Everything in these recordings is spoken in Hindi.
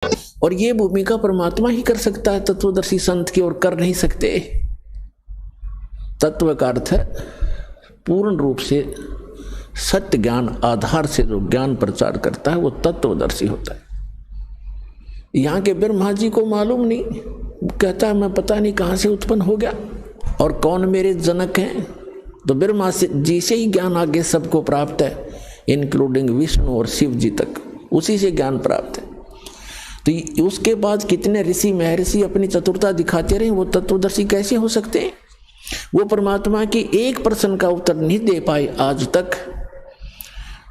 और ये भूमिका परमात्मा ही कर सकता है तत्वदर्शी संत की, और कर नहीं सकते। तत्व का अर्थ है पूर्ण रूप से सत्य ज्ञान आधार से जो ज्ञान प्रचार करता है वो तत्वदर्शी होता है। यहाँ के ब्रह्मा जी को मालूम नहीं, कहता है मैं पता नहीं कहाँ से उत्पन्न हो गया और कौन मेरे जनक हैं। तो ब्रह्मा जी से ही ज्ञान आगे सबको प्राप्त है, इंक्लूडिंग विष्णु और शिव जी तक, उसी से ज्ञान प्राप्त है। तो उसके बाद कितने ऋषि महर्षि अपनी चतुरता दिखाते रहे, वो तत्वदर्शी कैसे हो सकते हैं? वो परमात्मा की एक प्रश्न का उत्तर नहीं दे पाए आज तक।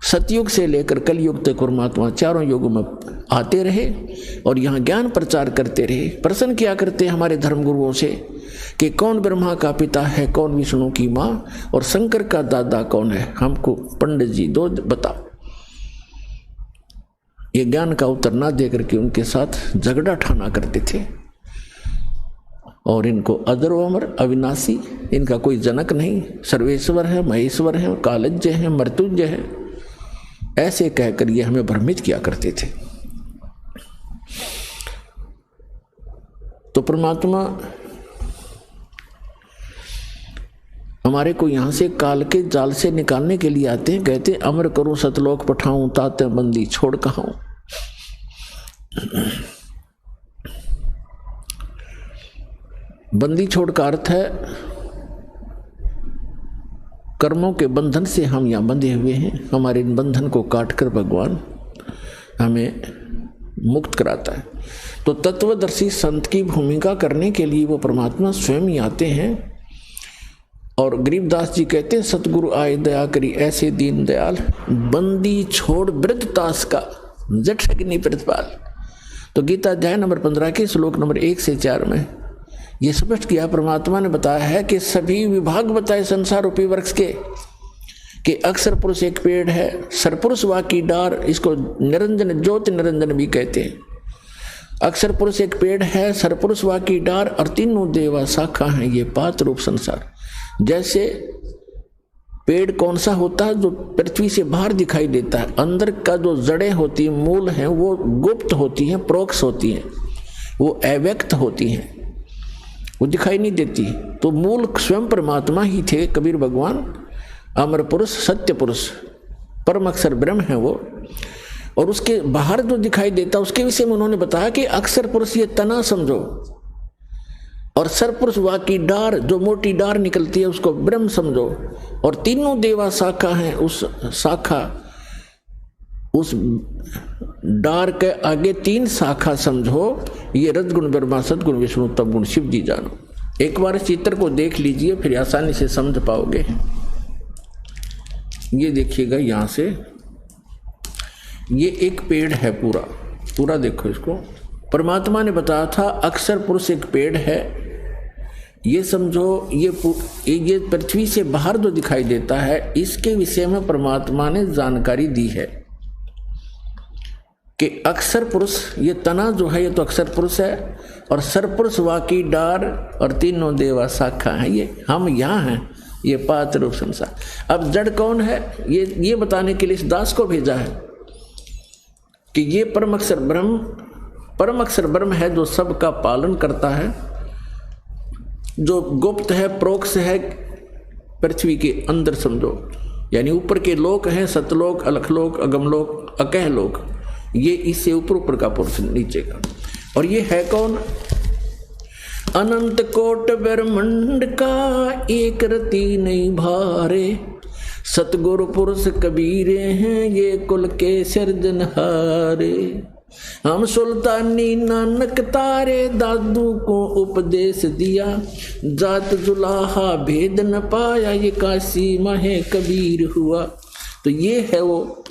सतयुग से लेकर कलयुग तक परमात्मा चारों युगों में आते रहे और यहाँ ज्ञान प्रचार करते रहे। प्रश्न किया करते हमारे धर्मगुरुओं से कि कौन ब्रह्मा का पिता है, कौन विष्णु की माँ और शंकर का दादा कौन है, हमको पंडित जी दो बताओ। ये ज्ञान का उत्तर ना देकर के उनके साथ झगड़ा ठाना करते थे। और इनको अजर अमर अविनाशी, इनका कोई जनक नहीं, सर्वेश्वर है, महेश्वर है, कालज्य है, मृत्युंजय है, ऐसे कहकर ये हमें भ्रमित किया करते थे। तो परमात्मा हमारे को यहां से काल के जाल से निकालने के लिए आते हैं। कहते हैं अमर करो सतलोक पठाऊं, ताते बंदी छोड़ कहाऊं। बंदी छोड़ का अर्थ है कर्मों के बंधन से हम यहाँ बंधे हुए हैं। हमारे इन बंधन को काटकर भगवान हमें मुक्त कराता है। तो तत्वदर्शी संत की भूमिका करने के लिए वो परमात्मा स्वयं ही आते हैं। और गरीबदास जी कहते हैं सतगुरु आए दया करी ऐसे दीन दयाल, बंदी छोड़ वृद्ध तास का जट अग्नि प्रतिपाल। तो गीता अध्याय नंबर 15 के श्लोक नंबर 1 से 4 में ये स्पष्ट किया, परमात्मा ने बताया है कि सभी विभाग बताए संसार रूपी वृक्ष के कि अक्षर पुरुष एक पेड़ है, सरपुरुष वाकी डार, इसको निरंजन ज्योति निरंजन भी कहते हैं। अक्षर पुरुष एक पेड़ है, सरपुरुष वाकी डार और तीनों देवा शाखा हैं, ये पात रूप संसार। जैसे पेड़ कौन सा होता है जो पृथ्वी से बाहर दिखाई देता है, अंदर का जो जड़ें होती हैं, मूल हैं, वो गुप्त होती हैं, प्रोक्ष होती हैं, वो अव्यक्त होती हैं, वो दिखाई नहीं देती। तो मूल स्वयं परमात्मा ही थे कबीर भगवान, अमर पुरुष, सत्य पुरुष, परम अक्षर ब्रह्म है वो। और उसके बाहर जो दिखाई देता उसके विषय में उन्होंने बताया कि अक्षर पुरुष ये तना समझो, और सरपुरुष वाकी डार जो मोटी डार निकलती है उसको ब्रह्म समझो, और तीनों देवा शाखा हैं, उस शाखा उस डार के आगे 3 शाखा समझो, ये रजगुण ब्रह्मा सदगुण विष्णु तप गुण शिव जी जानो। एक बार इस चित्र को देख लीजिए फिर आसानी से समझ पाओगे। ये देखिएगा यहां से, ये एक पेड़ है, पूरा पूरा देखो इसको। परमात्मा ने बताया था अक्षर पुरुष एक पेड़ है, ये समझो ये पृथ्वी से बाहर जो दिखाई देता है इसके विषय में परमात्मा ने जानकारी दी है कि अक्षर पुरुष ये तना जो है ये तो अक्षर पुरुष है, और सरपुरुष वाकी डार और तीनों देवा शाखा है, ये हम यहाँ हैं, ये पात रूप संसार। अब जड़ कौन है ये बताने के लिए इस दास को भेजा है कि ये परम अक्षर ब्रह्म है जो सबका पालन करता है, जो गुप्त है, प्रोक्ष है, पृथ्वी के अंदर समझो, यानी ऊपर के लोक हैं, सतलोक, अलखलोक, अगमलोक, अकह लोक, ये इससे ऊपर का पुरुष नीचे का। और ये है कौन? अनंत कोट ब्रह्मांड का एक रति नहीं भारे, सतगुरु पुरुष कबीरे हैं ये कुल के सिरजनहारे। हम सुल्तानी नानक तारे दादू को उपदेश दिया, जात जुलाहा भेद न पाया ये काशी माहे कबीर हुआ। तो ये है वो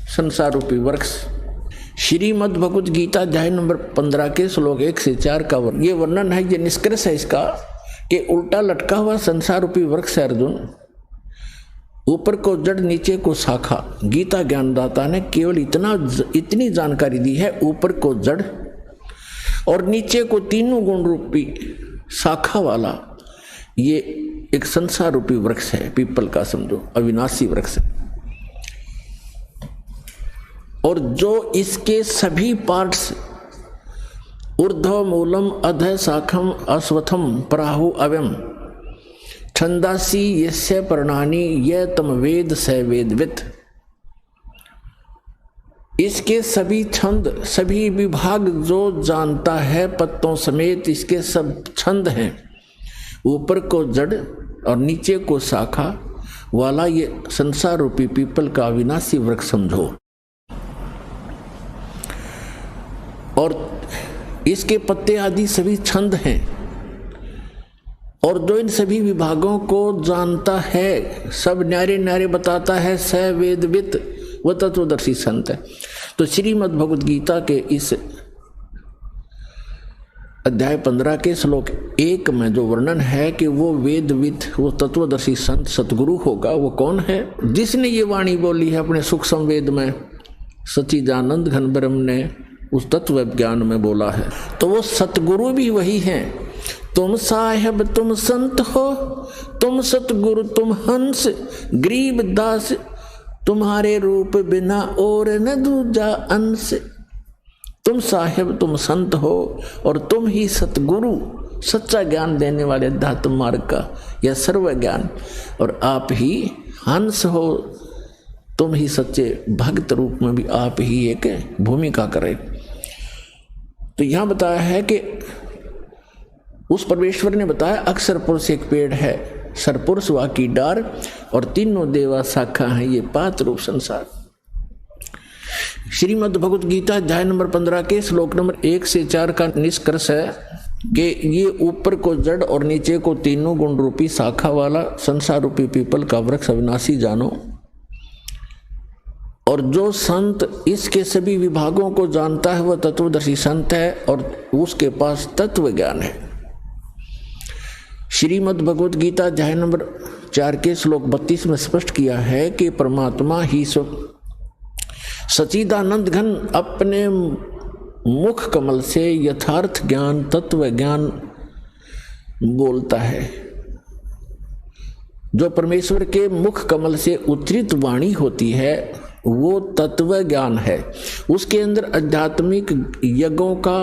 संसार रूपी वृक्ष। श्रीमद् भगवत गीता अध्याय नंबर 15 के श्लोक 1 से 4 का ये वर्णन है, ये निष्कर्ष है इसका कि उल्टा लटका हुआ संसार रूपी वृक्ष है अर्जुन, ऊपर को जड़ नीचे को शाखा। गीता ज्ञानदाता ने केवल इतनी जानकारी दी है, ऊपर को जड़ और नीचे को तीनों गुण रूपी शाखा वाला ये एक संसार रूपी वृक्ष है, पीपल का समझो, अविनाशी वृक्ष है। और जो इसके सभी पार्ट्स ऊर्ध्व मूलम अधः शाखम अश्वत्थम प्राहु अव्यम छंदासी यस्य पर्णानि ये तम वेद स वेदवित्। इसके सभी छंद सभी विभाग जो जानता है, पत्तों समेत इसके सब छंद हैं, ऊपर को जड़ और नीचे को शाखा वाला ये संसार रूपी पीपल का अविनाशी वृक्ष समझो। और इसके पत्ते आदि सभी छंद हैं, और जो इन सभी विभागों को जानता है, सब न्यारे न्यारे बताता है, स वेदवित्, वह तत्वदर्शी संत है। तो श्रीमद् भगवद गीता के इस अध्याय 15 के श्लोक 1 में जो वर्णन है कि वो वेदवित्, वो तत्वदर्शी संत सतगुरु होगा, वो कौन है? जिसने ये वाणी बोली है अपने सुख संवेद में, सच्चिदानंद घन ब्रह्म ने उस तत्व ज्ञान में बोला है। तो वो सतगुरु भी वही हैं। तुम साहेब तुम संत हो, तुम सतगुरु तुम हंस, गरीब दास तुम्हारे रूप बिना और न दूजा अंश। तुम साहेब तुम संत हो और तुम ही सतगुरु, सच्चा ज्ञान देने वाले अध्यात्म मार्ग का यह सर्व ज्ञान, और आप ही हंस हो, तुम ही सच्चे भक्त रूप में भी आप ही एक भूमिका करें। तो यहां बताया है कि उस परमेश्वर ने बताया अक्षर पुरुष एक पेड़ है, सरपुरुष वा की डार, और तीनों देवा शाखा है ये पात रूप संसार। श्रीमद् भगवद गीता अध्याय नंबर 15 के श्लोक नंबर 1 से 4 का निष्कर्ष है कि ये ऊपर को जड़ और नीचे को तीनों गुण रूपी शाखा वाला संसार रूपी पीपल का वृक्ष अविनाशी जानो। और जो संत इसके सभी विभागों को जानता है वह तत्वदर्शी संत है, और उसके पास तत्व ज्ञान है। श्रीमद् भगवद गीता अध्याय नंबर 4 के श्लोक 32 में स्पष्ट किया है कि परमात्मा ही सच्चिदानंद घन अपने मुख कमल से यथार्थ ज्ञान तत्व ज्ञान बोलता है। जो परमेश्वर के मुख कमल से उच्चरित वाणी होती है वो तत्व ज्ञान है। उसके अंदर आध्यात्मिक यज्ञों का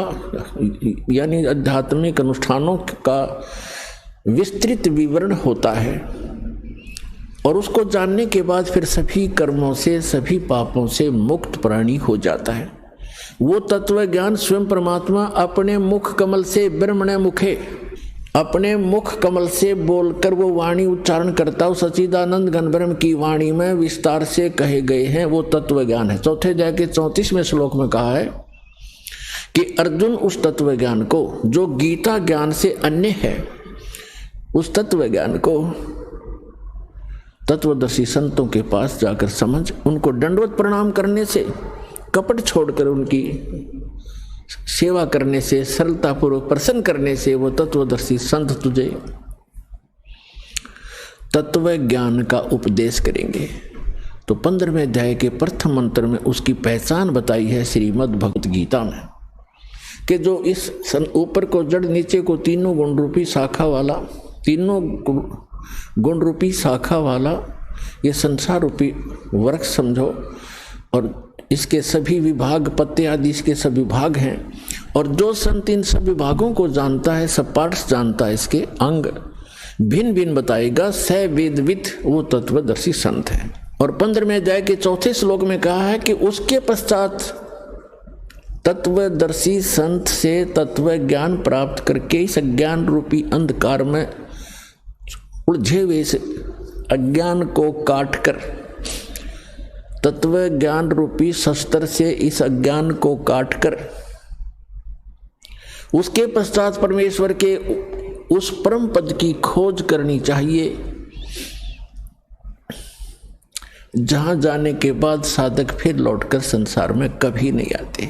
यानी आध्यात्मिक अनुष्ठानों का विस्तृत विवरण होता है, और उसको जानने के बाद फिर सभी कर्मों से सभी पापों से मुक्त प्राणी हो जाता है। वो तत्व ज्ञान स्वयं परमात्मा अपने मुख कमल से ब्रह्मणे मुखे, अपने मुख कमल से बोलकर वो वाणी उच्चारण करता हो। सच्चिदानंद घन ब्रह्म की वाणी में विस्तार से कहे गए हैं वो तत्व ज्ञान है। चौथे अध्याय के 34वें श्लोक में कहा है कि अर्जुन उस तत्व ज्ञान को जो गीता ज्ञान से अन्य है, उस तत्व ज्ञान को तत्वदर्शी संतों के पास जाकर समझ, उनको दंडवत प्रणाम करने से, कपट छोड़कर उनकी सेवा करने से, सरलता पूर्वक प्रसन्न करने से वो तत्वदर्शी संत तुझे तत्व ज्ञान का उपदेश करेंगे। तो 15वें अध्याय के प्रथम मंत्र में उसकी पहचान बताई है श्रीमद् भगवद गीता में कि जो इस ऊपर को जड़ नीचे को तीनों गुण रूपी शाखा वाला, तीनों गुण रूपी शाखा वाला ये संसार रूपी वृक्ष समझो, और इसके सभी विभाग पत्ते आदि इसके सब विभाग हैं। और जो संत इन सब विभागों को जानता है, सब पार्ट्स जानता है, इसके अंग भिन्न भिन्न बताएगा, स वेदवित्, वो तत्वदर्शी संत है। और 15वें अध्याय के 4 श्लोक में कहा है कि उसके पश्चात तत्वदर्शी संत से तत्व ज्ञान प्राप्त करके इस अज्ञान रूपी अंधकार में उलझे हुए इस अज्ञान को काटकर, तत्व ज्ञान रूपी शस्त्र से इस अज्ञान को काटकर, उसके पश्चात परमेश्वर के उस परम पद की खोज करनी चाहिए, जहां जाने के बाद साधक फिर लौटकर संसार में कभी नहीं आते,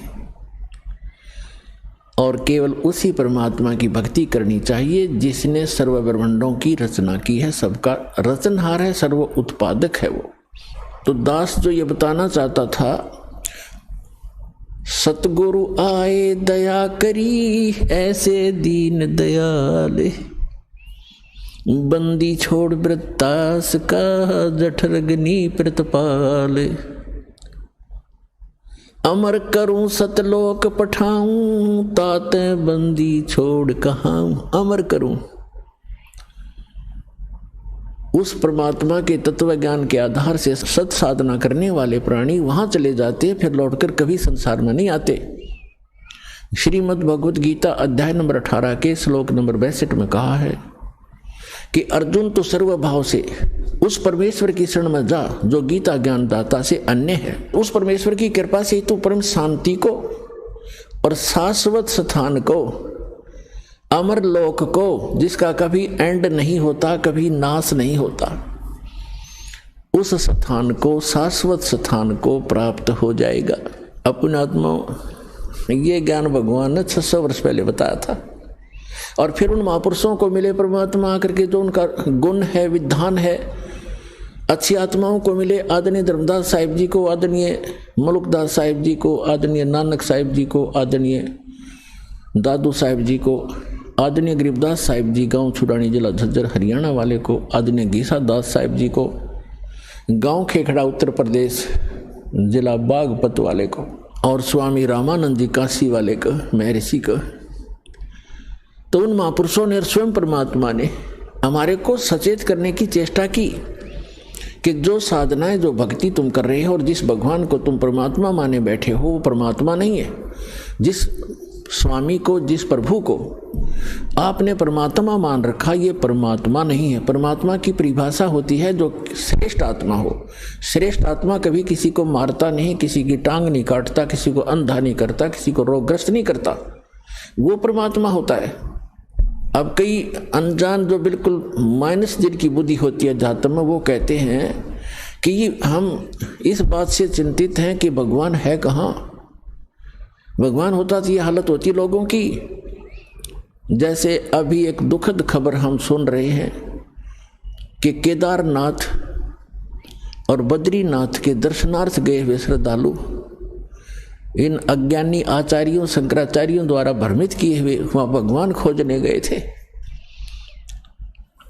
और केवल उसी परमात्मा की भक्ति करनी चाहिए जिसने सर्व ब्रह्मांडों की रचना की है, सबका रचनहार है, सर्व उत्पादक है वो। तो दास जो ये बताना चाहता था, सतगुरु आए दया करी ऐसे दीन दयाल, बंदी छोड़ वृत्तास का जठरग्नि प्रतिपाल। अमर करूं सतलोक पठाऊं, ताते बंदी छोड़ कहाऊं। अमर करूं, उस परमात्मा के तत्व ज्ञान के आधार से सत साधना करने वाले प्राणी वहां चले जाते, फिर लौटकर कभी संसार में नहीं आते। श्रीमद् भगवत गीता अध्याय नंबर 18 के श्लोक नंबर 62 में कहा है कि अर्जुन तो सर्वभाव से उस परमेश्वर की शरण में जा जो गीता ज्ञान दाता से अन्य है। उस परमेश्वर की कृपा से तू परम शांति को और शाश्वत स्थान को, अमर लोक को, जिसका कभी एंड नहीं होता, कभी नाश नहीं होता, उस स्थान को, शाश्वत स्थान को प्राप्त हो जाएगा। अपने आत्मा ये ज्ञान भगवान ने 600 वर्ष पहले बताया था। और फिर उन महापुरुषों को मिले परमात्मा आकर के, जो उनका गुण है, विधान है, अच्छी आत्माओं को मिले। आदरणीय धर्मदास साहिब जी को, आदरणीय मलुकदास साहिब जी को, आदरणीय नानक साहिब जी को, आदरणीय दादू साहिब जी को, आदरणीय गरीबदास साहिब जी गांव छुड़ानी जिला झज्जर हरियाणा वाले को, आदरणीय गीसा दास साहिब जी को गांव खेखड़ा उत्तर प्रदेश जिला बागपत वाले को, और स्वामी रामानंद जी काशी वाले को, महर्षि को। तो उन महापुरुषों ने, स्वयं परमात्मा ने हमारे को सचेत करने की चेष्टा की कि जो साधनाएं, जो भक्ति तुम कर रहे हो और जिस भगवान को तुम परमात्मा माने बैठे हो वो परमात्मा नहीं है। जिस स्वामी को, जिस प्रभु को आपने परमात्मा मान रखा, ये परमात्मा नहीं है। परमात्मा की परिभाषा होती है जो श्रेष्ठ आत्मा हो। श्रेष्ठ आत्मा कभी किसी को मारता नहीं, किसी की टांग नहीं काटता, किसी को अंधा नहीं करता, किसी को रोगग्रस्त नहीं करता, वो परमात्मा होता है। अब कई अनजान जो बिल्कुल माइनस जिनकी बुद्धि होती है अध्यात्म में, वो कहते हैं कि हम इस बात से चिंतित हैं कि भगवान है कहाँ। भगवान होता तो ये हालत होती लोगों की। जैसे अभी एक दुखद खबर हम सुन रहे हैं कि केदारनाथ और बद्रीनाथ के दर्शनार्थ गए हुए श्रद्धालु इन अज्ञानी आचार्यों, शंकराचार्यों द्वारा भ्रमित किए हुए वहाँ भगवान खोजने गए थे।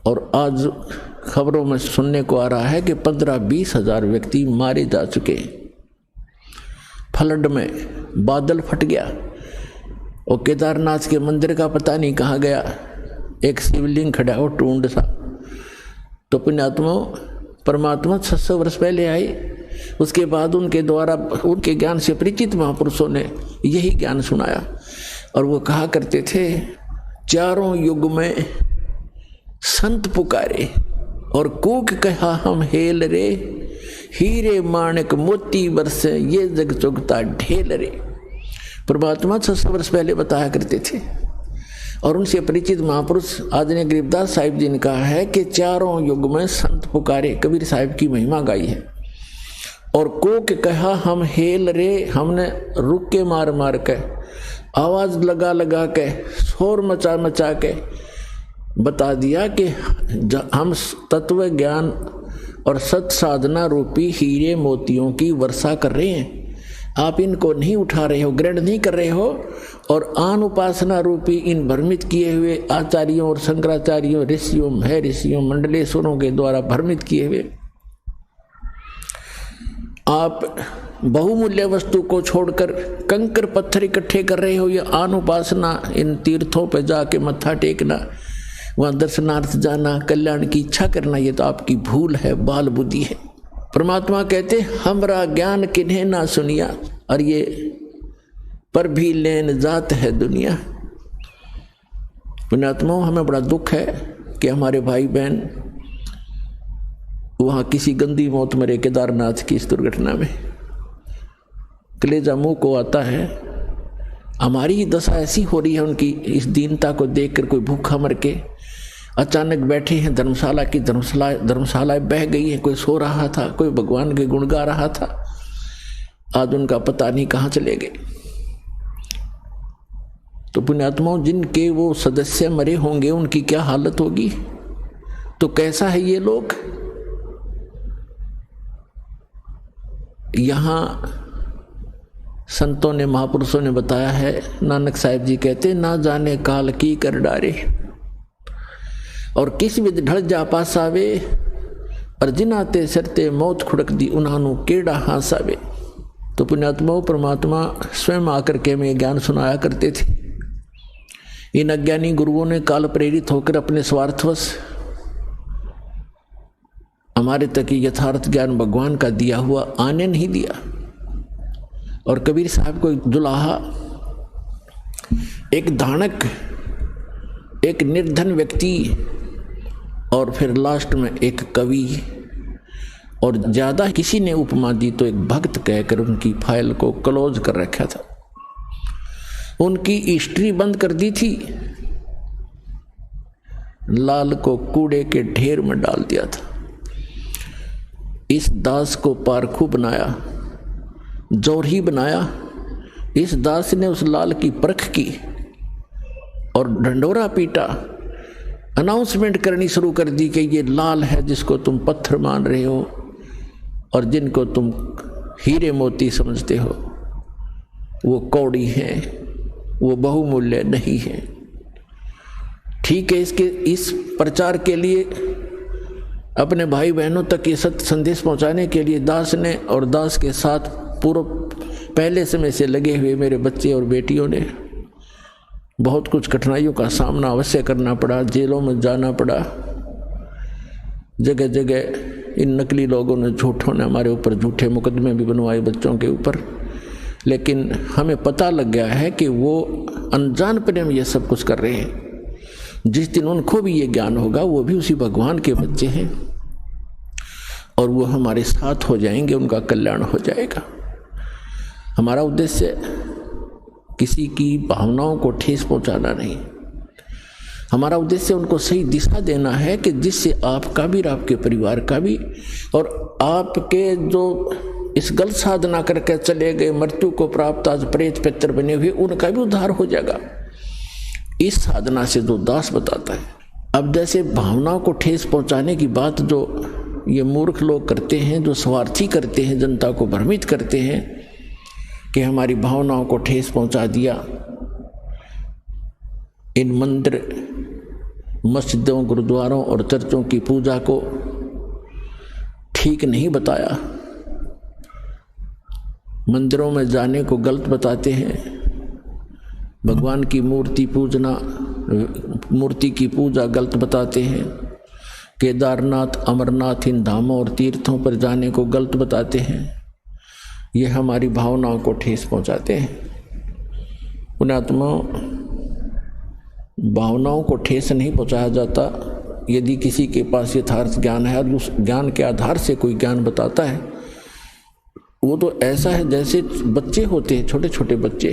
और आज खबरों में सुनने को आ रहा है कि 15-20 हजार व्यक्ति मारे जा चुके। फ्लड में बादल फट गया और केदारनाथ के मंदिर का पता नहीं कहाँ गया। एक शिवलिंग खड़ा हो टूंड सा। तो पुण्यात्मा परमात्मा 600 वर्ष पहले आए। उसके बाद उनके द्वारा, उनके ज्ञान से परिचित महापुरुषों ने यही ज्ञान सुनाया। और वो कहा करते थे, चारों युग में संत पुकारे और कूक कहा हम हेल रे, हीरे माणक मोती बरसे ये जग चुगता ढेल रे। परमात्मा 600 वर्ष पहले बताया करते थे। और उनसे परिचित महापुरुष आदरणीय गरीबदास साहिब जी ने कहा है कि चारों युग में संत पुकारे, कबीर साहिब की महिमा गाई है। और कोक कहा हम हेल रे, हमने रुक के मार मार के, आवाज लगा लगा के, शोर मचा मचा के बता दिया कि हम तत्व ज्ञान और सत साधना रूपी हीरे मोतियों की वर्षा कर रहे हैं। आप इनको नहीं उठा रहे हो, ग्रहण नहीं कर रहे हो। और आन उपासना रूपी इन भ्रमित किए हुए आचार्यों और शंकराचार्यों, ऋषियों, महर्षियों, मंडलेश्वरों के द्वारा भ्रमित किए हुए आप बहुमूल्य वस्तु को छोड़कर कंकर पत्थर इकट्ठे कर रहे हो। ये आन उपासना, इन तीर्थों पर जाके मत्था टेकना, वहाँ दर्शनार्थ जाना, कल्याण की इच्छा करना, ये तो आपकी भूल है, बाल बुद्धि है। परमात्मा कहते हमरा ज्ञान किन्हें ना सुनिया, और ये पर भी लेन जात है दुनिया। पुण्यात्माओं, हमें बड़ा दुख है कि हमारे भाई बहन वहाँ किसी गंदी मौत मरे केदारनाथ की इस दुर्घटना में। कलेजा मुंह को आता है। हमारी ही दशा ऐसी हो रही है उनकी इस दीनता को देखकर। कोई भूखा मर के अचानक बैठे हैं धर्मशाला की, धर्मशालाएं बह गई है। कोई सो रहा था, कोई भगवान के गुण गा रहा था, आज उनका पता नहीं कहाँ चले गए। तो पुण्यात्माओं, जिनके वो सदस्य मरे होंगे उनकी क्या हालत होगी। तो कैसा है ये लोग। यहाँ संतों ने, महापुरुषों ने बताया है। नानक साहिब जी कहते ना जाने काल की कर डारे, और किस विध ढल जा पासावे, और जिनाते सरते मौत खुड़क दी उन्हानू केड़ा हासावे। तो पुण्यात्मा परमात्मा स्वयं आकर के हमें ज्ञान सुनाया करते थे। इन अज्ञानी गुरुओं ने काल प्रेरित होकर अपने स्वार्थवश हमारे तक यथार्थ ज्ञान भगवान का दिया हुआ आने नहीं दिया। और कबीर साहब को एक दुलाहा, एक धानक, एक निर्धन व्यक्ति और फिर लास्ट में एक कवि, और ज्यादा किसी ने उपमा दी तो एक भक्त कहकर उनकी फाइल को क्लोज कर रखा था, उनकी हिस्ट्री बंद कर दी थी, लाल को कूड़े के ढेर में डाल दिया था। इस दास को पारखू बनाया, जोरही बनाया। इस दास ने उस लाल की परख की और ढंडोरा पीटा, अनाउंसमेंट करनी शुरू कर दी कि ये लाल है जिसको तुम पत्थर मान रहे हो और जिनको तुम हीरे मोती समझते हो, वो कौड़ी है, वो बहुमूल्य नहीं है। ठीक है, इसके इस प्रचार के लिए, अपने भाई बहनों तक ये सत्य संदेश पहुंचाने के लिए दास ने और दास के साथ पूर्व पहले समय से लगे हुए मेरे बच्चे और बेटियों ने बहुत कुछ कठिनाइयों का सामना अवश्य करना पड़ा, जेलों में जाना पड़ा। जगह जगह इन नकली लोगों ने, झूठों ने हमारे ऊपर झूठे मुकदमे भी बनवाए बच्चों के ऊपर, लेकिन हमें पता लग गया है कि वो अनजानपने में ये सब कुछ कर रहे हैं। जिस दिन उनको भी ये ज्ञान होगा, वो भी उसी भगवान के बच्चे हैं और वो हमारे साथ हो जाएंगे, उनका कल्याण हो जाएगा। हमारा उद्देश्य किसी की भावनाओं को ठेस पहुंचाना नहीं, हमारा उद्देश्य उनको सही दिशा देना है कि जिससे आपका भी, आपके परिवार का भी, और आपके जो इस गलत साधना करके चले गए, मृत्यु को प्राप्त आज प्रेत पितर बने हुए, उनका भी उद्धार हो जाएगा इस साधना से, जो दास बताता है। अब जैसे भावनाओं को ठेस पहुंचाने की बात जो ये मूर्ख लोग करते हैं, जो स्वार्थी करते हैं, जनता को भ्रमित करते हैं कि हमारी भावनाओं को ठेस पहुंचा दिया, इन मंदिर, मस्जिदों, गुरुद्वारों और चर्चों की पूजा को ठीक नहीं बताया, मंदिरों में जाने को गलत बताते हैं, भगवान की मूर्ति पूजना, मूर्ति की पूजा गलत बताते हैं, केदारनाथ, अमरनाथ, इन धामों और तीर्थों पर जाने को गलत बताते हैं। ये हमारी भावनाओं को ठेस पहुंचाते हैं। पुण्यात्मा, भावनाओं को ठेस नहीं पहुंचाया जाता यदि किसी के पास यथार्थ ज्ञान है और उस ज्ञान के आधार से कोई ज्ञान बताता है। वो तो ऐसा है जैसे बच्चे होते हैं, छोटे छोटे बच्चे,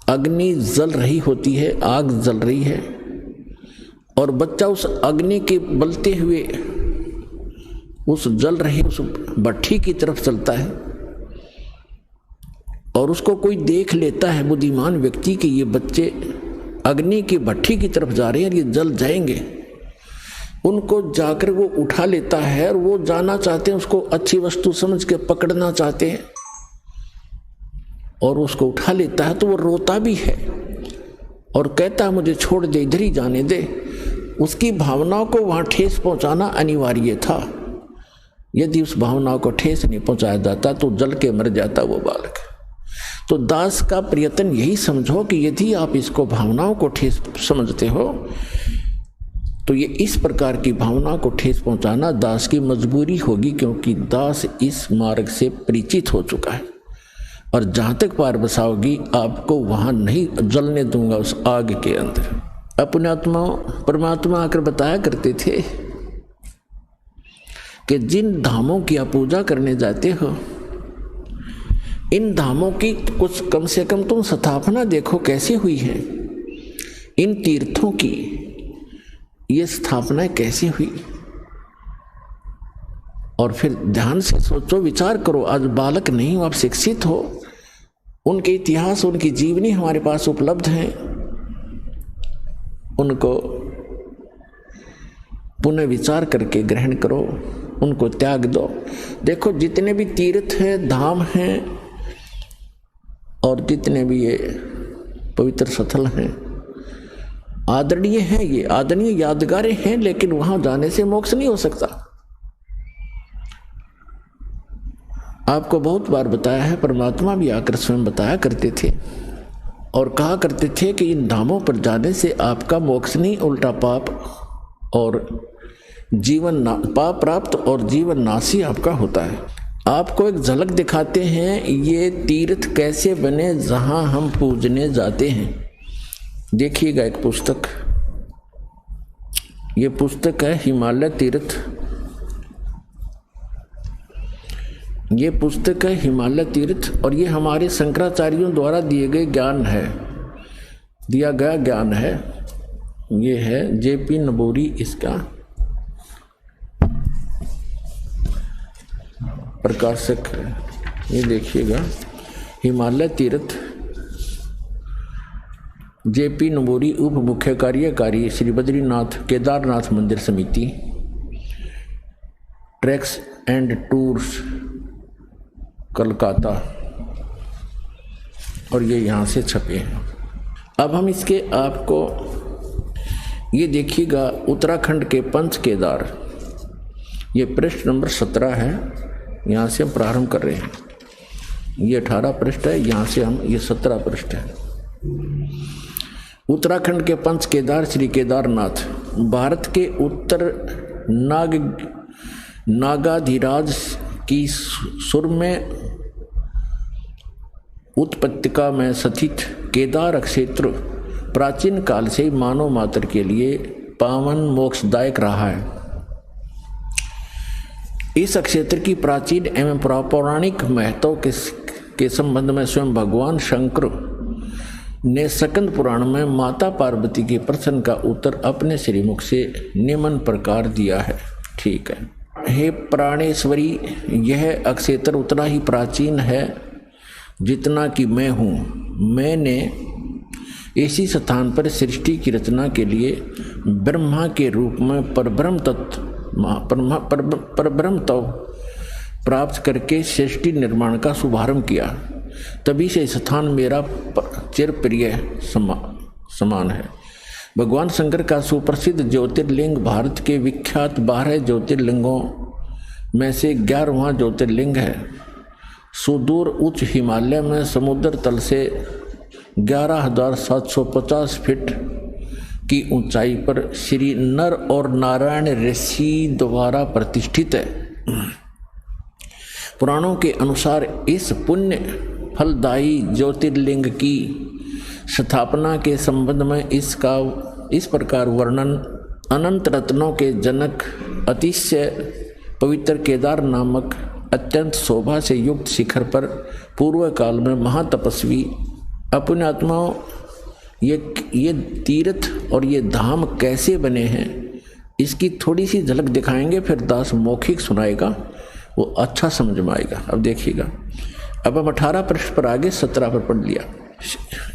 अग्नि जल रही होती है, आग जल रही है, और बच्चा उस अग्नि के बलते हुए उस जल रही उस भट्ठी की तरफ चलता है, और उसको कोई देख लेता है, बुद्धिमान व्यक्ति, कि ये बच्चे अग्नि की भट्ठी की तरफ जा रहे हैं और ये जल जाएंगे। उनको जाकर वो उठा लेता है और वो जाना चाहते हैं, उसको अच्छी वस्तु समझ के पकड़ना चाहते हैं और उसको उठा लेता है, तो वो रोता भी है और कहता है मुझे छोड़ दे, इधर ही जाने दे। उसकी भावनाओं को वहाँ ठेस पहुँचाना अनिवार्य था। यदि उस भावनाओं को ठेस नहीं पहुँचाया जाता तो जल के मर जाता वो बालक। तो दास का प्रयत्न यही समझो कि यदि आप इसको भावनाओं को ठेस समझते हो तो ये इस प्रकार की भावनाओं को ठेस पहुँचाना दास की मजबूरी होगी, क्योंकि दास इस मार्ग से परिचित हो चुका है। और जहाँ तक पार बसाओगी आपको वहाँ नहीं जलने दूंगा उस आग के अंदर। अपने आत्मा परमात्मा आकर बताया करते थे कि जिन धामों की आप पूजा करने जाते हो, इन धामों की कुछ कम से कम तुम स्थापना देखो कैसे हुई है। इन तीर्थों की ये स्थापना कैसे हुई, और फिर ध्यान से सोचो, विचार करो। आज बालक नहीं हो, आप शिक्षित हो, उनके इतिहास, उनकी जीवनी हमारे पास उपलब्ध हैं, उनको पुनः विचार करके ग्रहण करो, उनको त्याग दो। देखो जितने भी तीर्थ हैं, धाम हैं, और जितने भी ये पवित्र स्थल हैं, आदरणीय हैं, ये आदरणीय यादगारें हैं, लेकिन वहां जाने से मोक्ष नहीं हो सकता। आपको बहुत बार बताया है, परमात्मा भी आकर स्वयं बताया करते थे और कहा करते थे कि इन धामों पर जाने से आपका मोक्ष नहीं, उल्टा पाप और पाप प्राप्त और जीवन नाशी आपका होता है। आपको एक झलक दिखाते हैं ये तीर्थ कैसे बने जहां हम पूजने जाते हैं। देखिएगा एक पुस्तक, ये पुस्तक है हिमालय तीर्थ। ये पुस्तक है हिमालय तीर्थ और ये हमारे शंकराचार्यों द्वारा दिए गए ज्ञान है, दिया गया ज्ञान है। ये है जेपी नबोरी इसका प्रकाशक है। ये देखिएगा हिमालय तीर्थ, जेपी नबोरी, उप मुख्य कार्यकारी श्री बद्रीनाथ केदारनाथ मंदिर समिति, ट्रैक्स एंड टूर्स कलकत्ता, और ये यहाँ से छपे हैं। अब हम इसके आपको ये देखिएगा उत्तराखंड के पंच केदार, ये पृष्ठ नंबर 17 है, यहाँ से हम प्रारंभ कर रहे हैं। ये 18 पृष्ठ है, यहाँ से हम ये 17 पृष्ठ है। उत्तराखंड के पंच केदार श्री केदारनाथ भारत के उत्तर नागाधिराज की सुर में उत्पत्तिका में स्थित केदार क्षेत्र प्राचीन काल से मानव मात्र के लिए पावन मोक्षदायक रहा है। इस क्षेत्र की प्राचीन एवं पौराणिक महत्व के संबंध में स्वयं भगवान शंकर ने स्कंद पुराण में माता पार्वती के प्रश्न का उत्तर अपने श्रीमुख से निम्न प्रकार दिया है। ठीक है। हे प्राणेश्वरी, यह क्षेत्र उतना ही प्राचीन है जितना कि मैं हूँ। मैंने इसी स्थान पर सृष्टि की रचना के लिए ब्रह्मा के रूप में परब्रह्म तत्व प्राप्त करके सृष्टि निर्माण का शुभारंभ किया। तभी से स्थान मेरा चिरप्रिय समान है। भगवान शंकर का सुप्रसिद्ध ज्योतिर्लिंग भारत के विख्यात 12 ज्योतिर्लिंगों में से 11वां ज्योतिर्लिंग है। सुदूर उच्च हिमालय में समुद्र तल से 11,750 फीट की ऊंचाई पर श्री नर और नारायण ऋषि द्वारा प्रतिष्ठित है। पुराणों के अनुसार इस पुण्य फलदायी ज्योतिर्लिंग की स्थापना के संबंध में इसका इस प्रकार वर्णन अनंत रत्नों के जनक अतिशय पवित्र केदार नामक अत्यंत शोभा से युक्त शिखर पर पूर्व काल में महातपस्वी अपने आत्माओं ये तीर्थ और ये धाम कैसे बने हैं इसकी थोड़ी सी झलक दिखाएंगे, फिर दास मौखिक सुनाएगा, वो अच्छा समझ में आएगा। अब देखिएगा, अब हम 18 पृष्ठ पर आगे 17 पर पढ़ लिया।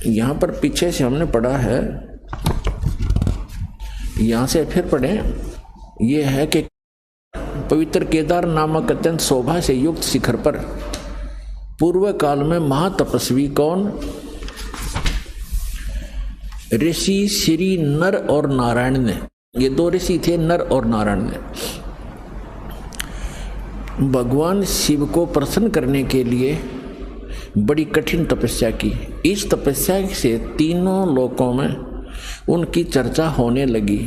यहाँ पर पीछे से हमने पढ़ा है, यहाँ से फिर पढ़ें। ये है कि पवित्र केदार नामक अत्यंत शोभा से युक्त शिखर पर पूर्व काल में महातपस्वी कौन? ऋषि श्री नर और नारायण ने, ये 2 ऋषि थे, नर और नारायण ने भगवान शिव को प्रसन्न करने के लिए बड़ी कठिन तपस्या की। इस तपस्या से तीनों लोकों में उनकी चर्चा होने लगी,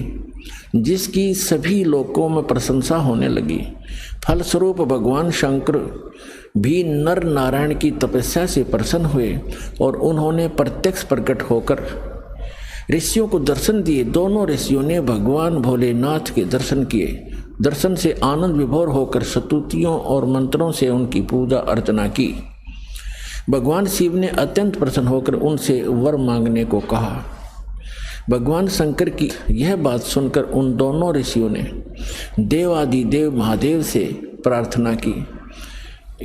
जिसकी सभी लोकों में प्रशंसा होने लगी। फलस्वरूप भगवान शंकर भी नर नारायण की तपस्या से प्रसन्न हुए और उन्होंने प्रत्यक्ष प्रकट होकर ऋषियों को दर्शन दिए। दोनों ऋषियों ने भगवान भोलेनाथ के दर्शन किए। दर्शन से आनंद विभोर होकर स्तुतियों और मंत्रों से उनकी पूजा अर्चना की। भगवान शिव ने अत्यंत प्रसन्न होकर उनसे वर मांगने को कहा। भगवान शंकर की यह बात सुनकर उन दोनों ऋषियों ने देवादिदेव महादेव से प्रार्थना की,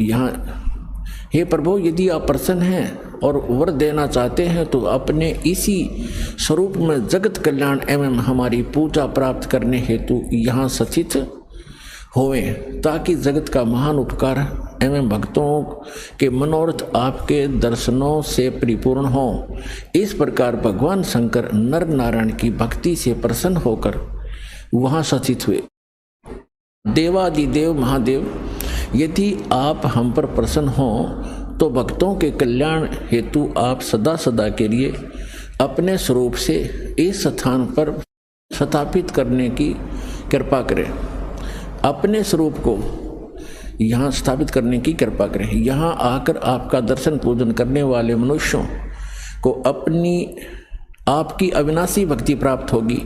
यहाँ हे प्रभु, यदि आप प्रसन्न हैं और वर देना चाहते हैं तो अपने इसी स्वरूप में जगत कल्याण एवं हमारी पूजा प्राप्त करने हेतु यहाँ सचित होवें, ताकि जगत का महान उपकार एवं भक्तों के मनोरथ आपके दर्शनों से परिपूर्ण हो। इस प्रकार भगवान शंकर नर नारायण की भक्ति से प्रसन्न होकर वहाँ सचित हुए। देवादिदेव महादेव यदि आप हम पर प्रसन्न हो तो भक्तों के कल्याण हेतु आप सदा सदा के लिए अपने स्वरूप से इस स्थान पर स्थापित करने की कृपा करें। अपने स्वरूप को यहाँ स्थापित करने की कृपा करें। यहाँ आकर आपका दर्शन पूजन करने वाले मनुष्यों को आपकी अविनाशी भक्ति प्राप्त होगी।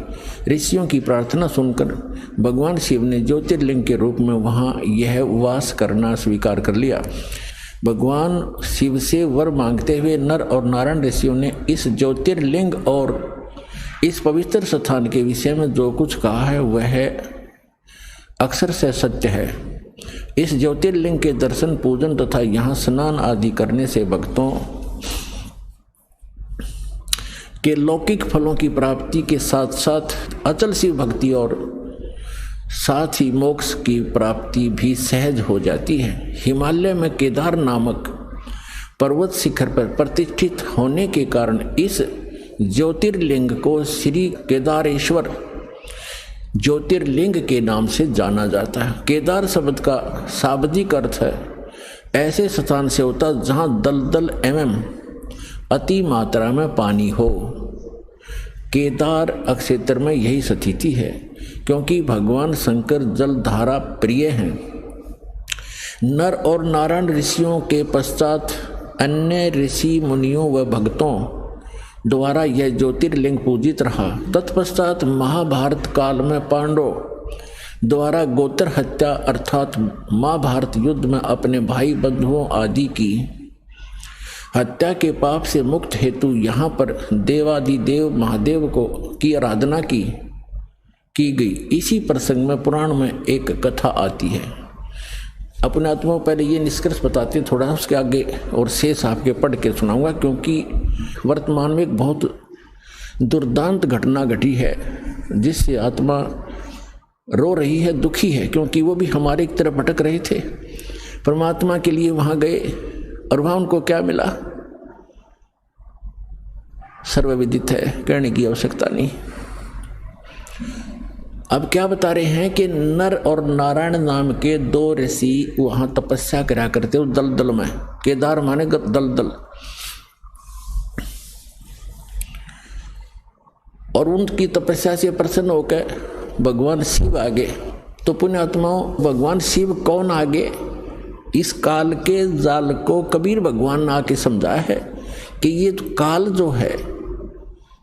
ऋषियों की प्रार्थना सुनकर भगवान शिव ने ज्योतिर्लिंग के रूप में वहाँ यह वास करना स्वीकार कर लिया। भगवान शिव से वर मांगते हुए नर और नारायण ऋषियों ने इस ज्योतिर्लिंग और इस पवित्र स्थान के विषय में जो कुछ कहा है वह अक्षर से सत्य है। इस ज्योतिर्लिंग के दर्शन पूजन तथा यहाँ स्नान आदि करने से भक्तों के लौकिक फलों की प्राप्ति के साथ साथ अचल शिव भक्ति और साथ ही मोक्ष की प्राप्ति भी सहज हो जाती है। हिमालय में केदार नामक पर्वत शिखर पर प्रतिष्ठित होने के कारण इस ज्योतिर्लिंग को श्री केदारेश्वर ज्योतिर्लिंग के नाम से जाना जाता है। केदार शब्द का शाब्दिक अर्थ है ऐसे स्थान से होता जहाँ दलदल एवं अति मात्रा में पानी हो। केदार क्षेत्र में यही स्थिति है क्योंकि भगवान शंकर जलधारा प्रिय हैं। नर और नारायण ऋषियों के पश्चात अन्य ऋषि मुनियों व भक्तों द्वारा यह ज्योतिर्लिंग पूजित रहा। तत्पश्चात महाभारत काल में पांडवों द्वारा गोत्र हत्या अर्थात महाभारत युद्ध में अपने भाई बंधुओं आदि की हत्या के पाप से मुक्त हेतु यहाँ पर देवादिदेव महादेव की आराधना की गई। इसी प्रसंग में पुराण में एक कथा आती है। अपने आत्मा पहले ये निष्कर्ष बताते हैं, थोड़ा उसके आगे और शेष आपके पढ़ के सुनाऊंगा क्योंकि वर्तमान में एक बहुत दुर्दांत घटना घटी है जिससे आत्मा रो रही है, दुखी है, क्योंकि वो भी हमारे एक तरफ भटक रहे थे। परमात्मा के लिए वहाँ गए और वहाँ उनको क्या मिला सर्वविदित है, कहने की आवश्यकता नहीं। अब क्या बता रहे हैं कि नर और नारायण नाम के दो ऋषि वहां तपस्या करा करते उस दलदल में। केदार माने दलदल। और उनकी तपस्या से प्रसन्न होकर भगवान शिव आगे। तो पुण्यात्माओं, भगवान शिव कौन आगे? इस काल के जाल को कबीर भगवान ने आके समझाया है कि ये काल जो है,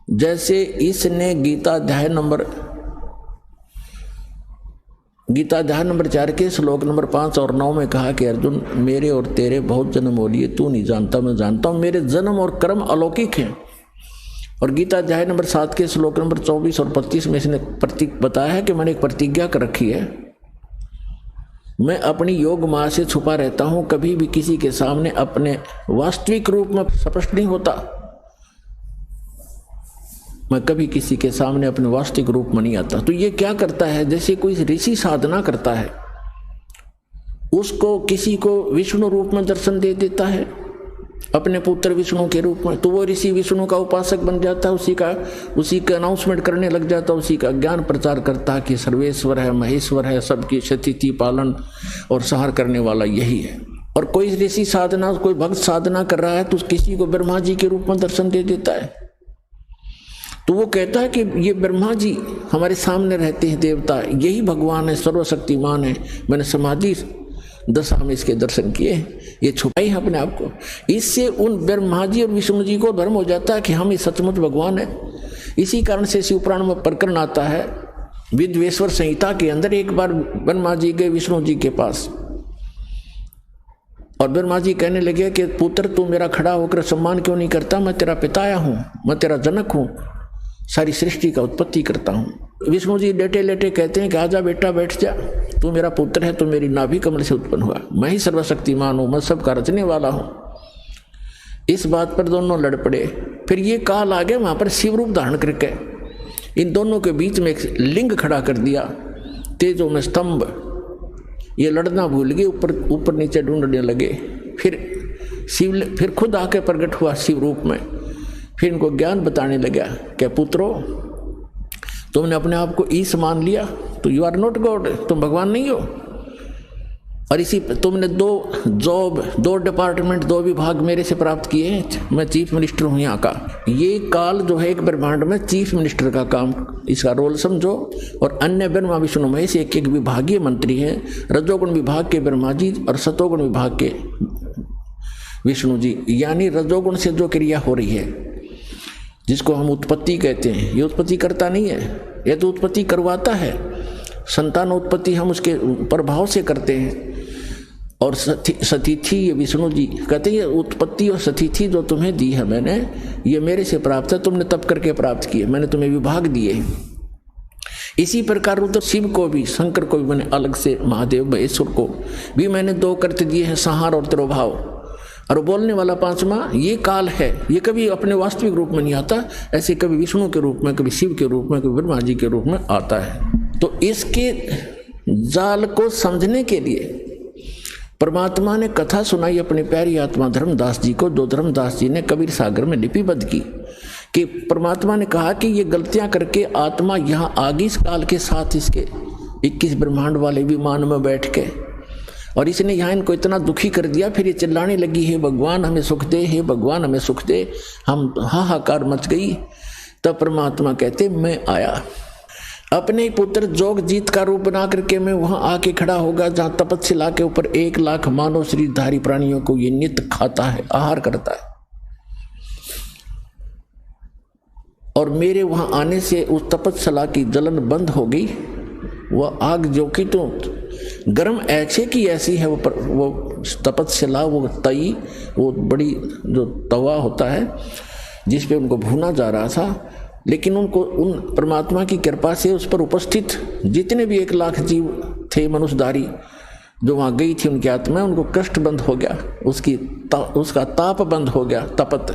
जैसे इसने गीता अध्याय नंबर 4 के श्लोक नंबर 5 और 9 में कहा कि अर्जुन, मेरे और तेरे बहुत जन्म हो लिए, तू नहीं जानता मैं जानता हूँ, मेरे जन्म और कर्म अलौकिक हैं। और गीता अध्याय नंबर 7 के श्लोक नंबर 24 और 25 में इसने प्रतीक बताया है कि मैंने एक प्रतिज्ञा कर रखी है, मैं अपनी योग माया से छुपा रहता हूँ, कभी भी किसी के सामने अपने वास्तविक रूप में स्पष्ट नहीं होता। मैं कभी किसी के सामने अपने वास्तविक रूप में नहीं आता। तो ये क्या करता है, जैसे कोई ऋषि साधना करता है, उसको किसी को विष्णु रूप में दर्शन दे देता है, अपने पुत्र विष्णु के रूप में, तो वो ऋषि विष्णु का उपासक बन जाता है, उसी का अनाउंसमेंट करने लग जाता है, उसी का ज्ञान प्रचार करता है कि सर्वेश्वर है, महेश्वर है, सबकी स्थिति पालन और संहार करने वाला यही है। और कोई ऋषि साधना, कोई भक्त साधना कर रहा है तो किसी को ब्रह्मा जी के रूप में दर्शन दे देता है। तो वो कहता है कि ये ब्रह्मा जी हमारे सामने रहते हैं, देवता, यही भगवान है, सर्वशक्तिमान है, मैंने समाधि दशा में इसके दर्शन किए, ये छुपाई है अपने आप को। इससे उन ब्रह्मा जी और विष्णु जी को भ्रम हो जाता है कि हम ये सचमुच भगवान है। इसी कारण से शिवपुराण में प्रकरण आता है, विद्वेश्वर संहिता के अंदर, एक बार ब्रह्मा जी गए विष्णु जी के पास और ब्रह्मा जी कहने लगे कि पुत्र, तू मेरा खड़ा होकर सम्मान क्यों नहीं करता, मैं तेरा पिताया हूँ, मैं तेरा जनक हूँ, सारी सृष्टि का उत्पत्ति करता हूँ। विष्णु जी लेटे लेटे कहते हैं कि आजा बेटा, बैठ जा, तू मेरा पुत्र है, तो मेरी नाभि कमल से उत्पन्न हुआ, मैं ही सर्वशक्तिमान हूँ, मैं सबका रचने वाला हूँ। इस बात पर दोनों लड़ पड़े। फिर ये काल आ गया, वहाँ पर शिव रूप धारण करके इन दोनों के बीच में एक लिंग खड़ा कर दिया, तेजों में स्तंभ। ये लड़ना भूल गए, ऊपर नीचे ढूंढने लगे। फिर खुद आके प्रकट हुआ शिव रूप में। फिर इनको ज्ञान बताने लगा कि पुत्रो, तुमने अपने आप को ईश मान लिया तो यू आर नॉट गॉड, तुम भगवान नहीं हो। और इसी तुमने 2 डिपार्टमेंट 2 विभाग मेरे से प्राप्त किए हैं। मैं चीफ मिनिस्टर हूँ यहाँ का। ये काल जो है एक ब्रह्मांड में चीफ मिनिस्टर का काम, इसका रोल समझो। और अन्य ब्रह्मा विष्णु महेश एक विभागीय मंत्री हैं। रजोगुण विभाग के ब्रह्मा जी और सतोगुण विभाग के विष्णु जी। यानी रजोगुण से जो क्रिया हो रही है, जिसको हम उत्पत्ति कहते हैं, ये उत्पत्ति करता नहीं है, ये तो उत्पत्ति करवाता है। संतान उत्पत्ति हम उसके प्रभाव से करते हैं। और सतिथि ये विष्णु जी कहते हैं, उत्पत्ति और सतिथि जो तुम्हें दी है मैंने, ये मेरे से प्राप्त है, तुमने तप करके प्राप्त किए, मैंने तुम्हें विभाग दिए। इसी प्रकार रुद्र शिव को भी, शंकर को भी मैंने अलग से, महादेव महेश्वर को भी मैंने 2 कर्त दिए हैं, संहार और तिरोभाव। और बोलने वाला 5वां ये काल है, ये कभी अपने वास्तविक रूप में नहीं आता, ऐसे कभी विष्णु के रूप में, कभी शिव के रूप में, कभी ब्रह्मा जी के रूप में आता है। तो इसके जाल को समझने के लिए परमात्मा ने कथा सुनाई अपनी प्यारी आत्मा धर्मदास जी को, जो धर्मदास जी ने कबीर सागर में लिपिबद्ध की। कि परमात्मा ने कहा कि ये गलतियां करके आत्मा यहाँ आ गई इस काल के साथ, इसके 21 ब्रह्मांड वाले विमान में बैठ के, और इसने यहाँ इनको इतना दुखी कर दिया। फिर ये चिल्लाने लगी, हे भगवान हमें सुख दे, हे भगवान हमें सुख दे। हम हाहाकार मच गई। तब परमात्मा कहते मैं आया, अपने पुत्र जोगजीत का रूप बना करके मैं वहां आके खड़ा होगा, जहां तपस्या के ऊपर 1 लाख मानव शरीरधारी प्राणियों को ये नित्य खाता है, आहार करता है। और मेरे वहां आने से उस तपस्या की जलन बंद हो गई। वह आग जो कि तो गर्म ऐसे की ऐसी है, वो तपस्या, वो तई, वो बड़ी जो तवा होता है जिस पे उनको भूना जा रहा था। लेकिन उनको उन परमात्मा की कृपा से उस पर उपस्थित जितने भी 1 लाख जीव थे मनुष्यधारी जो वहाँ गई थी, उनकी आत्मा, उनको कष्ट बंद हो गया, उसका ताप बंद हो गया, तपत।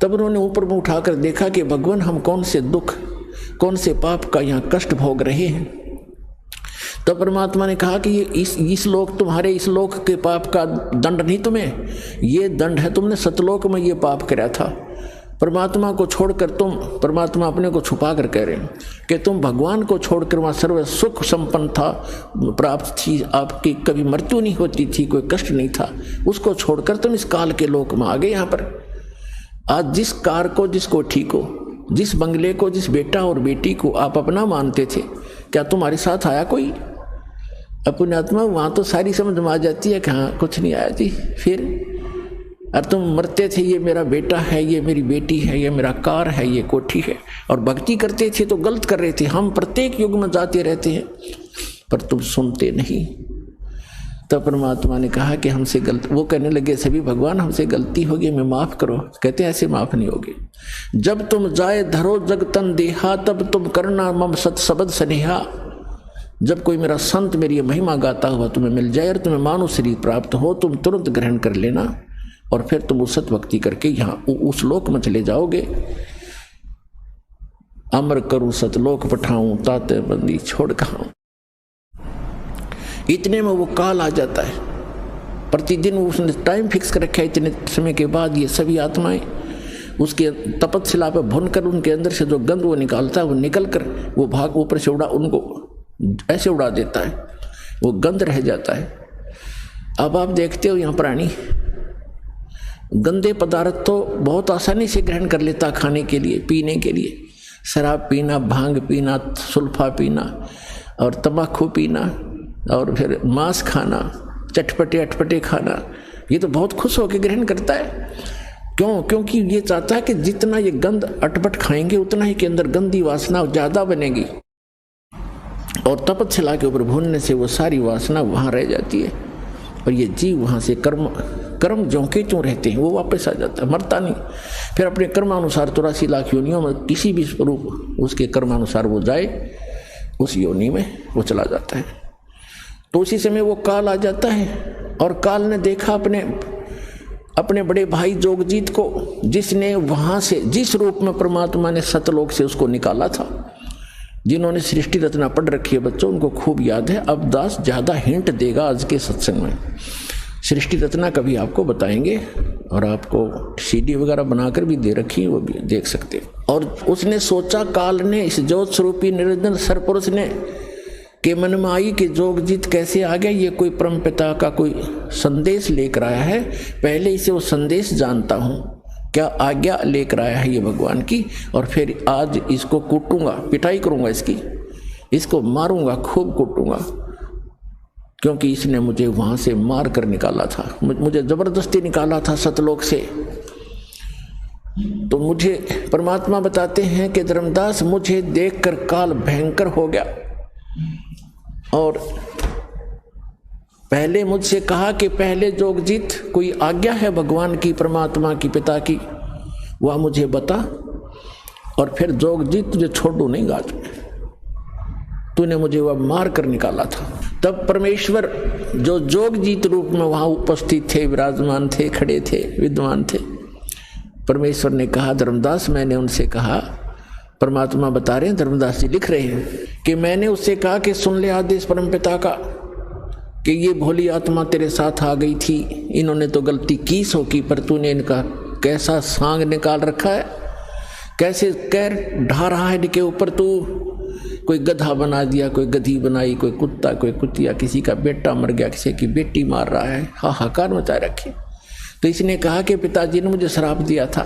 तब उन्होंने ऊपर में उठाकर देखा कि भगवान हम कौन से दुख, कौन से पाप का यहाँ कष्ट भोग रहे हैं। तब परमात्मा ने कहा कि ये इस लोक, तुम्हारे इस लोक के पाप का दंड नहीं तुम्हें, ये दंड है तुमने सतलोक में ये पाप किया था। परमात्मा को छोड़कर तुम, परमात्मा अपने को छुपा कर कह रहे हैं कि तुम भगवान को छोड़कर वहाँ सर्व सुख संपन्न था, प्राप्त थी, आपकी कभी मृत्यु नहीं होती थी, कोई कष्ट नहीं था, उसको छोड़कर तुम इस काल के लोक में आ गए। यहाँ पर आज जिस कार को, जिसको ठीक हो, जिस बंगले को, जिस बेटा और बेटी को आप अपना मानते थे, क्या तुम्हारे साथ आया कोई? अपनी आत्मा वहाँ तो सारी समझ में आ जाती है कि हाँ कुछ नहीं आया थी। फिर और तुम मरते थे, ये मेरा बेटा है, ये मेरी बेटी है, ये मेरा कार है, ये कोठी है, और भक्ति करते थे तो गलत कर रहे थे। हम प्रत्येक युग में जाते रहते हैं पर तुम सुनते नहीं। तब परमात्मा ने कहा कि हमसे गलत, वो कहने लगे सभी भगवान हमसे गलती होगी, हमें माफ़ करो। कहते ऐसे माफ़ नहीं होगी। जब तुम जाए धरो जग तन देहा, तब तुम करना मम सत शब्द स्नेहा। जब कोई मेरा संत मेरी महिमा गाता हुआ तुम्हें मिल जाए और तुम्हें मानव शरीर प्राप्त हो, तुम तुरंत ग्रहण कर लेना और फिर तुम उस सत भक्ति करके यहाँ उस लोक में चले जाओगे। अमर करूं सतलोक पठाऊं, ताते बंदी छोड़ कहां। इतने में वो काल आ जाता है। प्रतिदिन उसने टाइम फिक्स कर रखा है, इतने समय के बाद ये सभी आत्माएं उसके तपस्या पे भुनकर उनके अंदर से जो गंध वो निकालता है, वो निकल कर वो भाग ऊपर से उड़ा, उनको ऐसे उड़ा देता है, वो गंध रह जाता है। अब आप देखते हो यहाँ प्राणी गंदे पदार्थ तो बहुत आसानी से ग्रहण कर लेता खाने के लिए, पीने के लिए। शराब पीना, भांग पीना, सुल्फा पीना और तंबाकू पीना और फिर मांस खाना, चटपटे अटपटे खाना, ये तो बहुत खुश होकर ग्रहण करता है। क्यों? क्योंकि ये चाहता है कि जितना ये गंद अटपट खाएंगे उतना ही के अंदर गंदी वासना ज़्यादा बनेगी, और तपस्या के ऊपर भूनने से वो सारी वासना वहाँ रह जाती है और ये जीव वहाँ से कर्म ज्यों के त्यों रहते हैं, वो वापस आ जाता है, मरता नहीं। फिर अपने कर्मानुसार 84 लाख योनियों में किसी भी स्वरूप उसके कर्मानुसार वो जाए, उस योनि में वो चला जाता है। तो उसी समय वो काल आ जाता है, और काल ने देखा अपने बड़े भाई जोगजीत को, जिसने वहाँ से, जिस रूप में परमात्मा ने सतलोक से उसको निकाला था। जिन्होंने सृष्टि रचना पढ़ रखी है बच्चों, उनको खूब याद है। अब दास ज़्यादा हिंट देगा आज के सत्संग में। सृष्टि रचना कभी आपको बताएंगे, और आपको सीडी वगैरह बनाकर भी दे रखी है, वो भी देख सकते हो। और उसने सोचा, काल ने, इस ज्योत स्वरूपी निरंजन सरपुरुष ने कि मन में आई कि जोगजीत कैसे आ गया, ये कोई परमपिता का कोई संदेश लेकर आया है, पहले इसे वो संदेश जानता हूँ, क्या आज्ञा लेकर आया है ये भगवान की, और फिर आज इसको कूटूंगा, पिटाई करूंगा इसको मारूंगा, खूब कूटूंगा, क्योंकि इसने मुझे वहां से मार कर निकाला था, मुझे जबरदस्ती निकाला था सतलोक से। तो मुझे परमात्मा बताते हैं कि धर्मदास मुझे देखकर काल भयंकर हो गया, और पहले मुझसे कहा कि पहले जोगजीत कोई आज्ञा है भगवान की, परमात्मा की, पिता की, वह मुझे बता, और फिर जोगजीत तुझे छोड़ू नहीं गाज, तूने मुझे वह मार कर निकाला था। तब परमेश्वर जो जोगजीत रूप में वहां उपस्थित थे, विराजमान थे, खड़े थे, विद्वान थे, परमेश्वर ने कहा धर्मदास, मैंने उनसे कहा, परमात्मा बता रहे हैं, धर्मदास जी लिख रहे हैं कि मैंने उससे कहा कि सुन ले आदेश परमपिता का कि ये भोली आत्मा तेरे साथ आ गई थी, इन्होंने तो गलती की सो की, पर तूने इनका कैसा सांग निकाल रखा है, कैसे कैर ढा रहा है इनके ऊपर, तू कोई गधा बना दिया, कोई गधी बनाई, कोई कुत्ता, कोई कुतिया, किसी का बेटा मर गया, किसी की बेटी मार रहा है, हाहाकार मचाए रखे। तो इसने कहा कि पिताजी ने मुझे श्राप दिया था,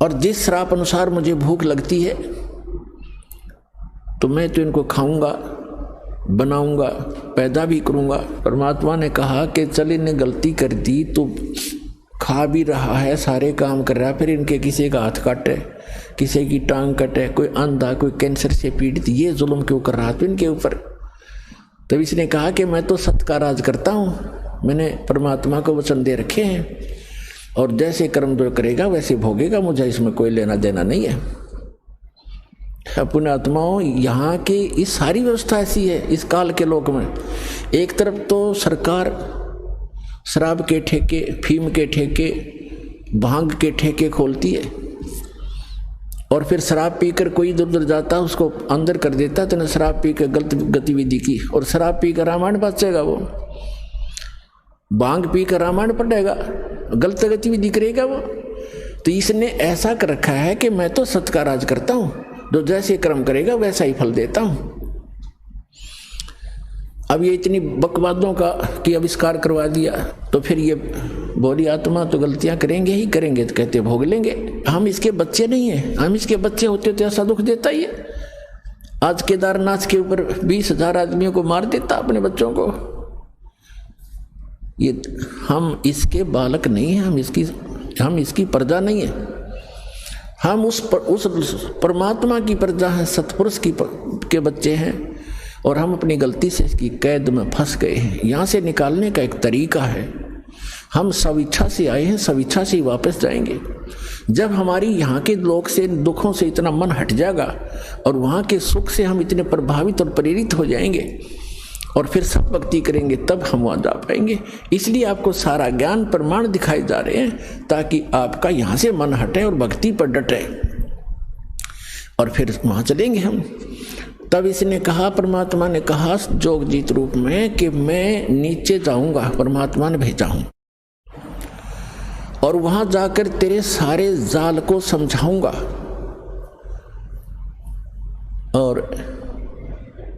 और जिस श्राप अनुसार मुझे भूख लगती है तो मैं तो इनको खाऊंगा, बनाऊंगा, पैदा भी करूंगा। परमात्मा ने कहा कि चल इन्हें गलती कर दी, तो खा भी रहा है, सारे काम कर रहा है, फिर इनके किसी का हाथ काटे, किसी की टांग कटे, कोई अंधा, कोई कैंसर से पीड़ित, ये जुल्म क्यों कर रहा था इनके ऊपर। तब इसने कहा कि मैं तो सत्य का राज करता हूँ, मैंने परमात्मा को वचन दे रखे हैं, और जैसे कर्म जो करेगा वैसे भोगेगा, मुझे इसमें कोई लेना देना नहीं है। पुण्यात्माओं, यहाँ की इस सारी व्यवस्था ऐसी है इस काल के लोक में। एक तरफ तो सरकार शराब के ठेके, फीम के ठेके, भांग के ठेके खोलती है, और फिर शराब पीकर कोई इधर उधर जाता है उसको अंदर कर देता है, तो शराब पी कर गलत गतिविधि की, और शराब पी कर रामायण बचेगा, वो भांग पी कर रामायण पढ़ेगा, गलत गतिविधि करेगा वो। तो इसने ऐसा कर रखा है कि मैं तो सत्य का राज करता हूँ, जो जैसे कर्म करेगा वैसा ही फल देता हूँ। अब ये इतनी बकवादों का कि आविष्कार करवा दिया, तो फिर ये भोली आत्मा तो गलतियां करेंगे ही करेंगे, तो कहते भोग लेंगे। हम इसके बच्चे नहीं हैं, हम इसके बच्चे होते तो ऐसा दुख देता ही है। आज केदारनाथ के ऊपर 20,000 आदमियों को मार देता अपने बच्चों को। ये हम इसके बालक नहीं हैं, हम इसकी प्रजा नहीं है, हम उस परमात्मा की प्रजा हैं, सतपुरुष के बच्चे हैं, और हम अपनी गलती से इसकी कैद में फंस गए हैं। यहाँ से निकालने का एक तरीका है, हम स्वेच्छा से आए हैं, स्वेच्छा से ही वापस जाएंगे। जब हमारी यहाँ के लोक से, दुखों से इतना मन हट जाएगा, और वहाँ के सुख से हम इतने प्रभावित और प्रेरित हो जाएंगे, और फिर सब भक्ति करेंगे, तब हम वहाँ जा पाएंगे। इसलिए आपको सारा ज्ञान प्रमाण दिखाए जा रहे हैं, ताकि आपका यहाँ से मन हटे और भक्ति पर डटे, और फिर वहाँ चलेंगे हम। तब इसने कहा, परमात्मा ने कहा जोगजीत रूप में कि मैं नीचे जाऊंगा, परमात्मा ने भेजा हूं, और वहां जाकर तेरे सारे जाल को समझाऊंगा, और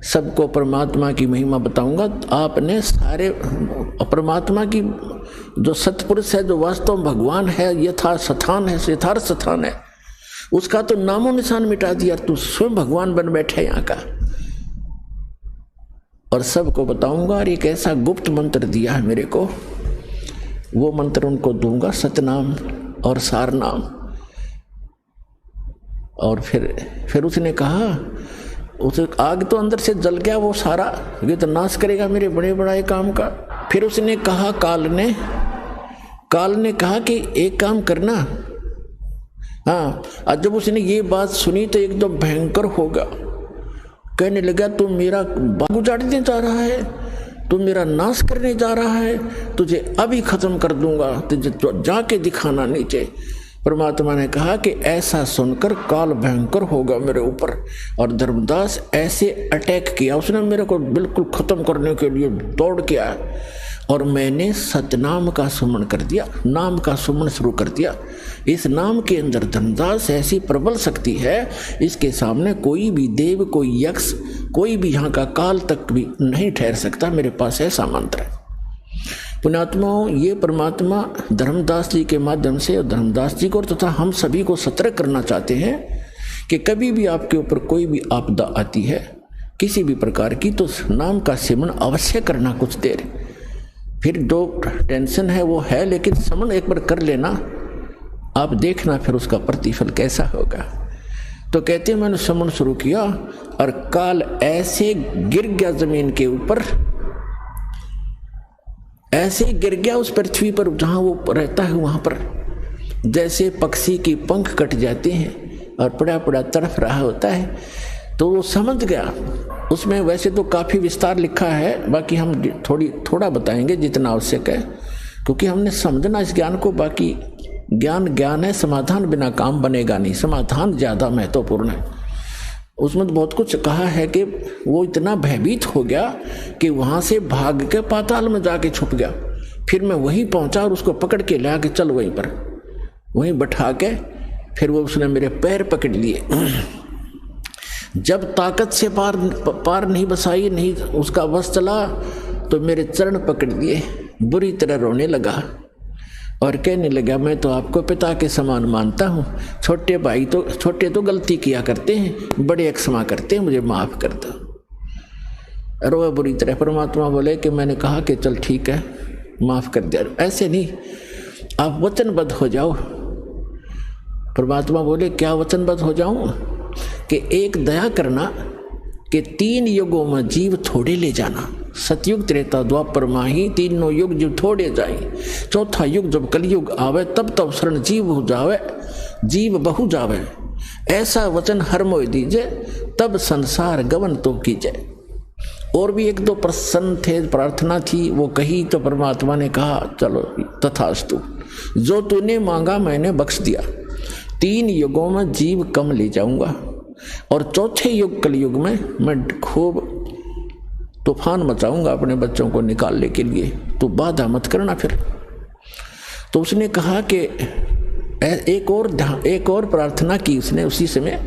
सबको परमात्मा की महिमा बताऊंगा। आपने सारे परमात्मा की जो सतपुरुष है, जो वास्तव भगवान है, यथार्थ स्थान है, उसका तो नामो निशान मिटा दिया, तू स्वयं भगवान बन बैठे यहाँ का। और सबको बताऊंगा, और एक ऐसा गुप्त मंत्र दिया है मेरे को, वो मंत्र उनको दूंगा, सतनाम और सारनाम। और फिर उसने कहा, उसे आग तो अंदर से जल गया वो सारा, ये तो नाश करेगा मेरे बड़े बड़े काम का। फिर उसने कहा, काल ने कहा कि एक काम करना। हाँ, और जब उसने ये बात सुनी तो एकदम भयंकर होगा, कहने लगा तू मेरा बाग उजाड़ने जा रहा है, तू मेरा नाश करने जा रहा है, तुझे अभी खत्म कर दूंगा, तुझे तो जाके दिखाना नीचे। परमात्मा ने कहा कि ऐसा सुनकर काल भयंकर होगा मेरे ऊपर। और धर्मदास ऐसे अटैक किया उसने, मेरे को बिल्कुल खत्म करने के लिए दौड़ के आया, और मैंने सतनाम का सुमन कर दिया, नाम का सुमन शुरू कर दिया। इस नाम के अंदर धर्मदास ऐसी प्रबल शक्ति है, इसके सामने कोई भी देव, कोई यक्ष, कोई भी यहाँ का काल तक भी नहीं ठहर सकता, मेरे पास ऐसा मंत्र है। पुण्यात्माओं, ये परमात्मा धर्मदास जी के माध्यम से, और धर्मदास जी को तथा हम सभी को सतर्क करना चाहते हैं कि कभी भी आपके ऊपर कोई भी आपदा आती है किसी भी प्रकार की, तो नाम का सिमरण अवश्य करना कुछ देर। फिर जो टेंशन है वो है, लेकिन सिमरण एक बार कर लेना, आप देखना फिर उसका प्रतिफल कैसा होगा। तो कहते हैं मैंने सिमरण शुरू किया और काल ऐसे गिर गया जमीन के ऊपर, ऐसे गिर गया उस पृथ्वी पर जहाँ वो रहता है वहाँ पर, जैसे पक्षी की पंख कट जाते हैं और पड़ा पड़ा तड़फ रहा होता है। तो वो समझ गया। उसमें वैसे तो काफ़ी विस्तार लिखा है, बाकी हम थोड़ा बताएंगे जितना आवश्यक है, क्योंकि हमने समझना इस ज्ञान को। बाकी ज्ञान है, समाधान बिना काम बनेगा नहीं, समाधान ज़्यादा महत्वपूर्ण है। उसमें तो बहुत कुछ कहा है कि वो इतना भयभीत हो गया कि वहाँ से भाग के पाताल में जाके छुप गया। फिर मैं वहीं पहुँचा और उसको पकड़ के ला के चल वहीं पर, वहीं बैठा के फिर वो उसने मेरे पैर पकड़ लिए। जब ताकत से पार नहीं बसाई, नहीं उसका बस चला, तो मेरे चरण पकड़ लिए, बुरी तरह रोने लगा और कहने लगा मैं तो आपको पिता के समान मानता हूँ, छोटे तो गलती किया करते हैं, बड़े क्षमा करते हैं, मुझे माफ़ कर दो। रोया बुरी तरह। परमात्मा बोले कि मैंने कहा कि चल ठीक है माफ़ कर दिया, ऐसे नहीं, आप वचनबद्ध हो जाओ। परमात्मा बोले क्या वचनबद्ध हो जाऊं? कि एक दया करना कि 3 युगों में जीव थोड़े ले जाना, सतयुग त्रेता द्वापर माही, तीनों युग जीव थोड़े जाए, चौथा युग जब कलयुग आवे तब शरण जीव हो जावे, जीव बहु जावे, ऐसा वचन हर मोय दीजे, तब संसार गवन तो कीजे। और भी 1-2 प्रसन्न थे, प्रार्थना थी, वो कही तो परमात्मा ने कहा चलो तथास्तु, जो तूने मांगा मैंने बख्श दिया। 3 युगों में जीव कम ले जाऊंगा और चौथे युग कलयुग में मैं खूब तूफान मचाऊंगा अपने बच्चों को निकालने के लिए, तो बाधा मत करना फिर। तो उसने कहा कि एक और प्रार्थना की उसने उसी समय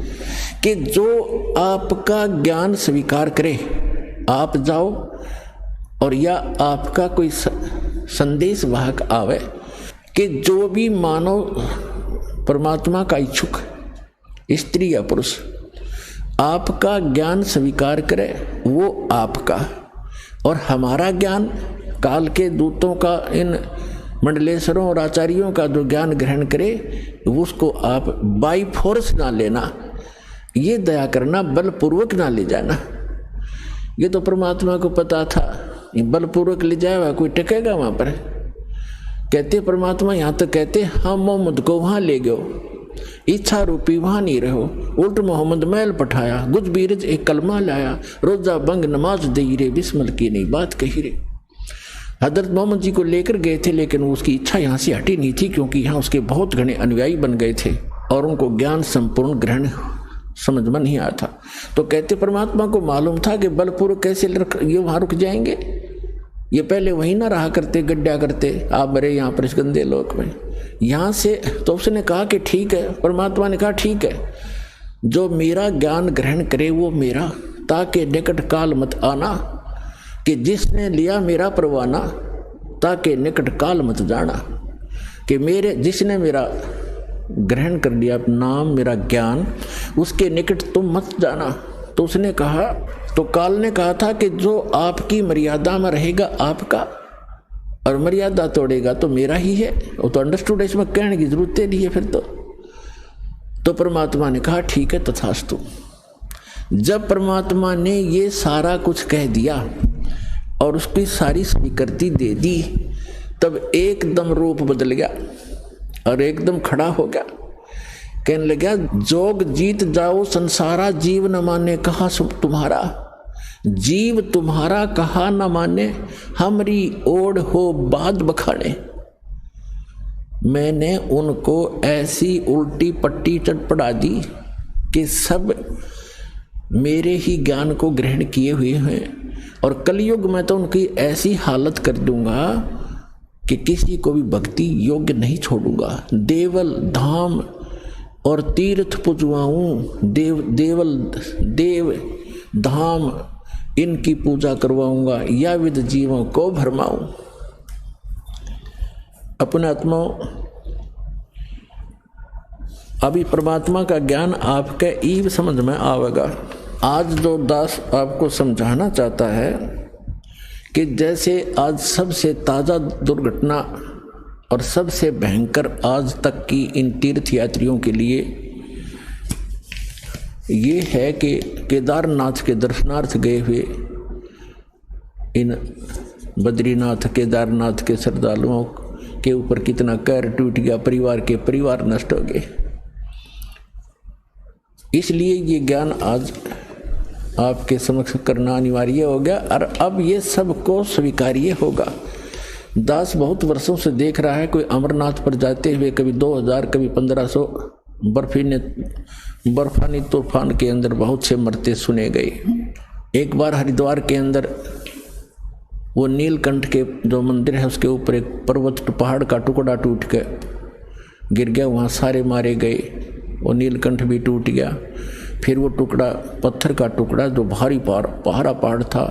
कि जो आपका ज्ञान स्वीकार करे आप जाओ, और या आपका कोई संदेश वाहक आवे कि जो भी मानव परमात्मा का इच्छुक स्त्री या पुरुष आपका ज्ञान स्वीकार करे वो आपका, और हमारा ज्ञान काल के दूतों का, इन मंडलेश्वरों और आचार्यों का जो ज्ञान ग्रहण करे उसको आप बाई फोर्स ना लेना, ये दया करना, बलपूर्वक ना ले जाना। ये तो परमात्मा को पता था, ये बलपूर्वक ले जाएगा कोई टिकेगा वहाँ पर? कहते परमात्मा यहाँ तो कहते हम मोहम्मद को वहाँ ले गयो, इच्छा रूपी वहाँ नहीं रहो, उल्ट मोहम्मद मैल पठाया, गुज बीरज एक कलमा लाया, रोजा बंग नमाज दई रे, बिस्मिल की नहीं बात कही रे। हजरत मोहम्मद जी को लेकर गए थे, लेकिन उसकी इच्छा यहाँ से हटी नहीं थी, क्योंकि यहाँ उसके बहुत घने अनुयायी बन गए थे और उनको ज्ञान संपूर्ण ग्रहण समझ में नहीं आया था। तो कहते परमात्मा को मालूम था कि बलपूर्वक कैसे ये वहाँ रुक जाएंगे, ये पहले वहीं ना रहा करते, गड्ढा करते, आप मरे यहाँ पर इस गंदे लोक में, यहाँ से। तो उसने कहा कि ठीक है, परमात्मा ने कहा ठीक है, जो मेरा ज्ञान ग्रहण करे वो मेरा, ताकि निकट काल मत आना, कि जिसने लिया मेरा परवाना, ताकि निकट काल मत जाना, कि मेरे जिसने मेरा ग्रहण कर लिया नाम, मेरा ज्ञान, उसके निकट तुम मत जाना। तो उसने कहा, तो काल ने कहा था कि जो आपकी मर्यादा में रहेगा आपका, और मर्यादा तोड़ेगा तो मेरा ही है। वो तो अंडरस्टूड, इसमें कहने की जरूरत नहीं है फिर तो परमात्मा ने कहा ठीक है तथास्तु। जब परमात्मा ने ये सारा कुछ कह दिया और उसकी सारी स्वीकृति दे दी, तब एकदम रूप बदल गया और एकदम खड़ा हो गया। कहने लगा जोग जीत जाओ संसारा, जीव न माने कहा सब तुम्हारा, जीव तुम्हारा कहा न माने, हमरी ओढ़ हो बाद बखाने। मैंने उनको ऐसी उल्टी पट्टी चटपटा दी कि सब मेरे ही ज्ञान को ग्रहण किए हुए हैं, और कलयुग में तो उनकी ऐसी हालत कर दूंगा कि किसी को भी भक्ति योग्य नहीं छोड़ूंगा। देवल धाम और तीर्थ पुजवाऊं, देव धाम इनकी पूजा करवाऊंगा, या विद जीवों को भरमाऊं। अपने आत्मा अभी परमात्मा का ज्ञान आपके ईव समझ में आवेगा। आज जो दास आपको समझाना चाहता है कि जैसे आज सबसे ताज़ा दुर्घटना और सबसे भयंकर आज तक की इन तीर्थ यात्रियों के लिए ये है कि केदारनाथ के दर्शनार्थ गए हुए इन बद्रीनाथ केदारनाथ के श्रद्धालुओं के ऊपर कितना कहर टूट गया, परिवार के परिवार नष्ट हो गए। इसलिए ये ज्ञान आज आपके समक्ष करना अनिवार्य हो गया और अब ये सबको स्वीकार्य होगा। दास बहुत वर्षों से देख रहा है, कोई अमरनाथ पर जाते हुए कभी 2000 कभी 1500 बर्फानी तूफान के अंदर बहुत से मरते सुने गए। एक बार हरिद्वार के अंदर वो नीलकंठ के जो मंदिर है उसके ऊपर एक पर्वत पहाड़ का टुकड़ा टूट के गिर गया, वहाँ सारे मारे गए, वो नीलकंठ भी टूट गया। फिर वो टुकड़ा पत्थर का टुकड़ा जो भारी पहाड़ था,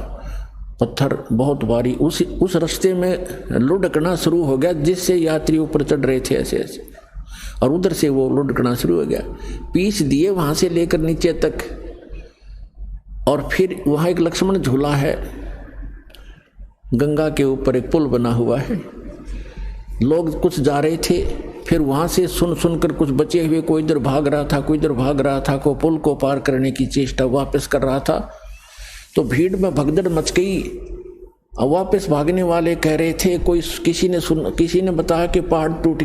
पत्थर बहुत भारी, उस रास्ते में लुढ़कना शुरू हो गया, जिससे यात्री ऊपर चढ़ रहे थे ऐसे ऐसे, और उधर से वो लुढ़कना शुरू हो गया, पीस दिए वहाँ से लेकर नीचे तक। और फिर वहाँ एक लक्ष्मण झूला है, गंगा के ऊपर एक पुल बना हुआ है, लोग कुछ जा रहे थे, फिर वहाँ से सुनकर कुछ बचे हुए कोई इधर भाग रहा था, कोई इधर भाग रहा था, कोई पुल को पार करने की चेष्टा वापस कर रहा था। तो भीड़ में भगदड़ मच गई। अब वापस भागने वाले कह रहे थे, किसी ने बताया कि पहाड़ टूट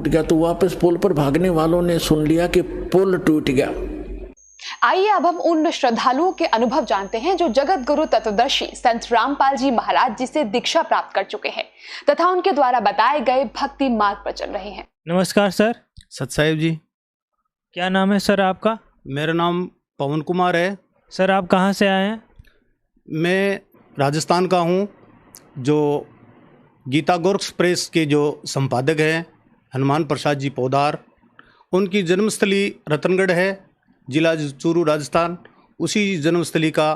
गया, तो वापस पुल पर भागने वालों ने सुन लिया कि पुल टूट गया। आइए अब हम उन श्रद्धालुओं के अनुभव जानते हैं जो जगत गुरु तत्वदर्शी संत रामपाल जी महाराज जी से दीक्षा प्राप्त कर चुके हैं तथा उनके द्वारा बताए गए भक्ति मार्ग पर चल रहे हैं। नमस्कार सर। सत साहिब जी। क्या नाम है सर आपका? मेरा नाम पवन कुमार है। सर आप कहाँ से आए हैं? मैं राजस्थान का हूँ। जो गीता गोरक्ष प्रेस के जो संपादक हैं हनुमान प्रसाद जी पोदार, उनकी जन्मस्थली रतनगढ़ है, जिला चूरू राजस्थान। उसी जन्मस्थली का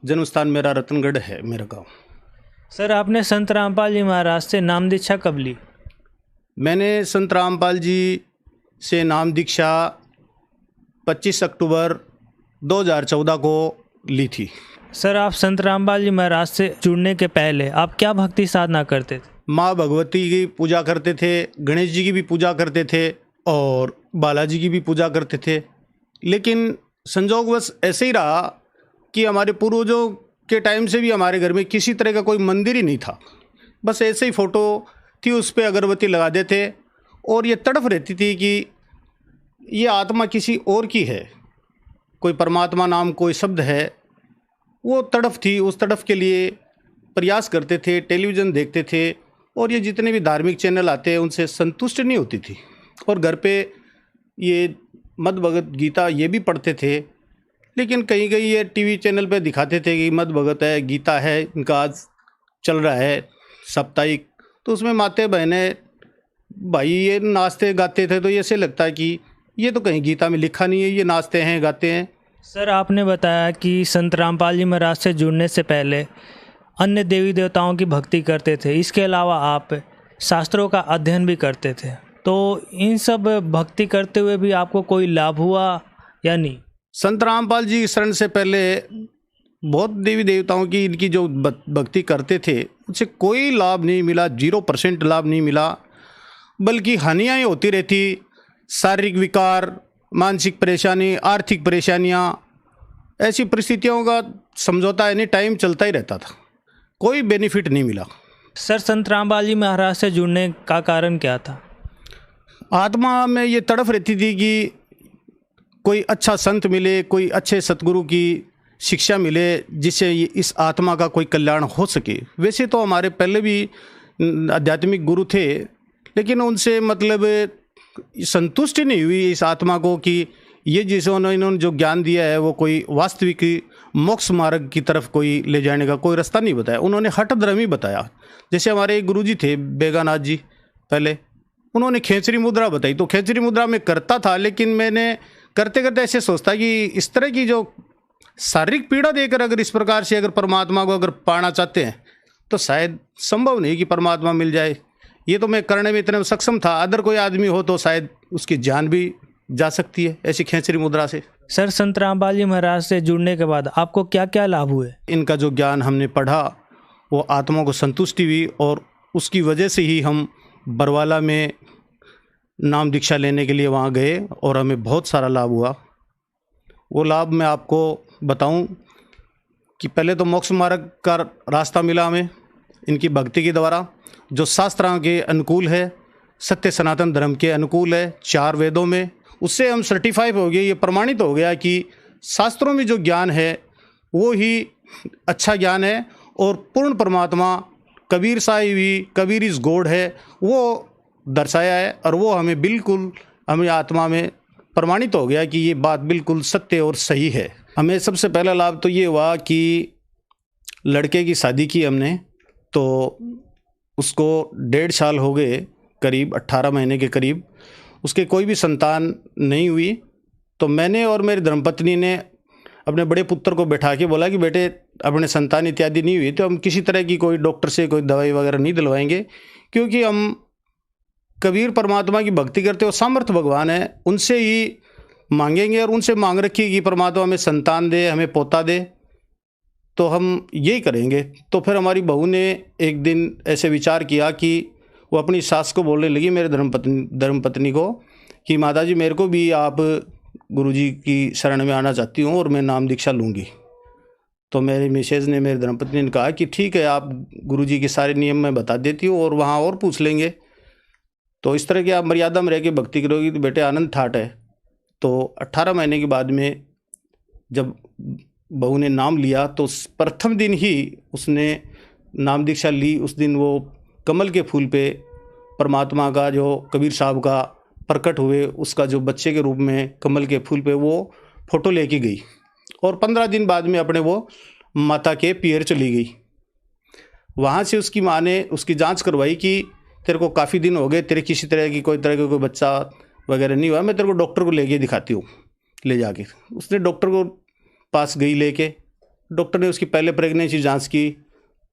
जन्मस्थान मेरा रतनगढ़ है, मेरा गांव। सर आपने संत रामपाल जी महाराज से नाम दीक्षा कब ली? मैंने संत रामपाल जी से नाम दीक्षा 25 अक्टूबर 2014 को ली थी। सर आप संत रामपाल जी महाराज से जुड़ने के पहले आप क्या भक्ति साधना करते थे? माँ भगवती की पूजा करते थे, गणेश जी की भी पूजा करते थे और बालाजी की भी पूजा करते थे। लेकिन संजोगवश ऐसे ही रहा कि हमारे पूर्वजों के टाइम से भी हमारे घर में किसी तरह का कोई मंदिर ही नहीं था। बस ऐसे ही फ़ोटो थी, उस पर अगरबत्ती लगा देते और ये तड़फ रहती थी कि ये आत्मा किसी और की है, कोई परमात्मा नाम कोई शब्द है, वो तड़फ थी। उस तड़फ के लिए प्रयास करते थे, टेलीविज़न देखते थे और ये जितने भी धार्मिक चैनल आते हैं उनसे संतुष्ट नहीं होती थी। और घर पे ये मद भगत गीता ये भी पढ़ते थे, लेकिन कहीं कहीं ये टीवी चैनल पे दिखाते थे कि मद भगत है, गीता है, इनका आज चल रहा है साप्ताहिक, तो उसमें माते बहनें भाई ये नाचते गाते थे, तो ये ऐसे लगता है कि ये तो कहीं गीता में लिखा नहीं है, ये नाचते हैं गाते हैं। सर आपने बताया कि संत रामपाल जी महाराज से जुड़ने से पहले अन्य देवी देवताओं की भक्ति करते थे, इसके अलावा आप शास्त्रों का अध्ययन भी करते थे, तो इन सब भक्ति करते हुए भी आपको कोई लाभ हुआ या नहीं? संत रामपाल जी की शरण से पहले बहुत देवी देवताओं की इनकी जो भक्ति करते थे उनसे कोई लाभ नहीं मिला, 0% लाभ नहीं मिला, बल्कि हानियाँ ही होती रहती। शारीरिक विकार, मानसिक परेशानी, आर्थिक परेशानियाँ, ऐसी परिस्थितियों का समझौता यानी टाइम चलता ही रहता था, कोई बेनिफिट नहीं मिला। सर संत रामपाल जी महाराज से जुड़ने का कारण क्या था? आत्मा में ये तड़फ रहती थी कि कोई अच्छा संत मिले, कोई अच्छे सतगुरु की शिक्षा मिले, जिससे इस आत्मा का कोई कल्याण हो सके। वैसे तो हमारे पहले भी आध्यात्मिक गुरु थे, लेकिन उनसे मतलब संतुष्टि नहीं हुई इस आत्मा को कि ये जिसे इन्होंने जो ज्ञान दिया है वो कोई वास्तविक मोक्ष मार्ग की तरफ कोई ले जाने का कोई रास्ता नहीं बताया। उन्होंने हठ धर्म ही बताया। जैसे हमारे एक गुरुजी थे बेगानाथ जी, पहले उन्होंने खेचरी मुद्रा बताई, तो खेचरी मुद्रा में करता था, लेकिन मैंने करते करते ऐसे सोचता कि इस तरह की जो शारीरिक पीड़ा देकर अगर इस प्रकार से अगर परमात्मा को अगर पाना चाहते हैं तो शायद संभव नहीं कि परमात्मा मिल जाए। ये तो मैं करने में इतना सक्षम था, अदर कोई आदमी हो तो शायद उसकी जान भी जा सकती है ऐसी खेचरी मुद्रा से। सर, संत रामपाल जी महाराज से जुड़ने के बाद आपको क्या क्या लाभ हुए? इनका जो ज्ञान हमने पढ़ा वो आत्मा को संतुष्टि हुई और उसकी वजह से ही हम बरवाला में नाम दीक्षा लेने के लिए वहाँ गए और हमें बहुत सारा लाभ हुआ। वो लाभ मैं आपको बताऊं कि पहले तो मोक्ष मार्ग का रास्ता मिला हमें इनकी भक्ति के द्वारा, जो शास्त्रों के अनुकूल है, सत्य सनातन धर्म के अनुकूल है, 4 वेदों में। उससे हम सर्टिफाई हो गए, ये प्रमाणित हो गया कि शास्त्रों में जो ज्ञान है वो ही अच्छा ज्ञान है और पूर्ण परमात्मा कबीर साहिब, कबीर इस गॉड है, वो दर्शाया है और वो हमें बिल्कुल हमें आत्मा में प्रमाणित हो गया कि ये बात बिल्कुल सत्य और सही है। हमें सबसे पहला लाभ तो ये हुआ कि लड़के की शादी की हमने, तो उसको 1.5 साल हो गए, करीब 18 महीने के करीब, उसके कोई भी संतान नहीं हुई। तो मैंने और मेरी धर्मपत्नी ने अपने बड़े पुत्र को बैठा के बोला कि बेटे अपने संतान इत्यादि नहीं हुई तो हम किसी तरह की कोई डॉक्टर से कोई दवाई वगैरह नहीं दिलवाएंगे, क्योंकि हम कबीर परमात्मा की भक्ति करते हो, सामर्थ्य भगवान है, उनसे ही मांगेंगे और उनसे मांग रखी कि परमात्मा हमें संतान दे, हमें पोता दे, तो हम यही करेंगे। तो फिर हमारी बहू ने एक दिन ऐसे विचार किया कि वो अपनी सास को बोलने लगी, मेरे धर्मपत्नी को, कि माता जी मेरे को भी आप गुरुजी की शरण में आना चाहती हूँ और मैं नाम दीक्षा लूँगी। तो मेरी मिसेज ने, मेरी धर्मपत्नी ने कहा कि ठीक है, आप गुरुजी के सारे नियम मैं बता देती हूँ और वहाँ और पूछ लेंगे, तो इस तरह की आप मर्यादा में रह के भक्ति करोगी तो बेटे आनंद ठाट है। तो 18 महीने के बाद में जब बहू ने नाम लिया तो प्रथम दिन ही उसने नाम दीक्षा ली। उस दिन वो कमल के फूल पे परमात्मा का जो कबीर साहब का प्रकट हुए, उसका जो बच्चे के रूप में कमल के फूल पे वो फ़ोटो लेके गई और 15 दिन बाद में अपने वो माता के पियर चली गई। वहाँ से उसकी माँ ने उसकी जांच करवाई कि तेरे को काफ़ी दिन हो गए, तेरे किसी तरह की कोई बच्चा वगैरह नहीं हुआ, मैं तेरे को डॉक्टर को लेके दिखाती हूँ, ले जाके। उसने डॉक्टर को पास गई लेके, डॉक्टर ने उसकी पहले प्रेगनेंसी जांच की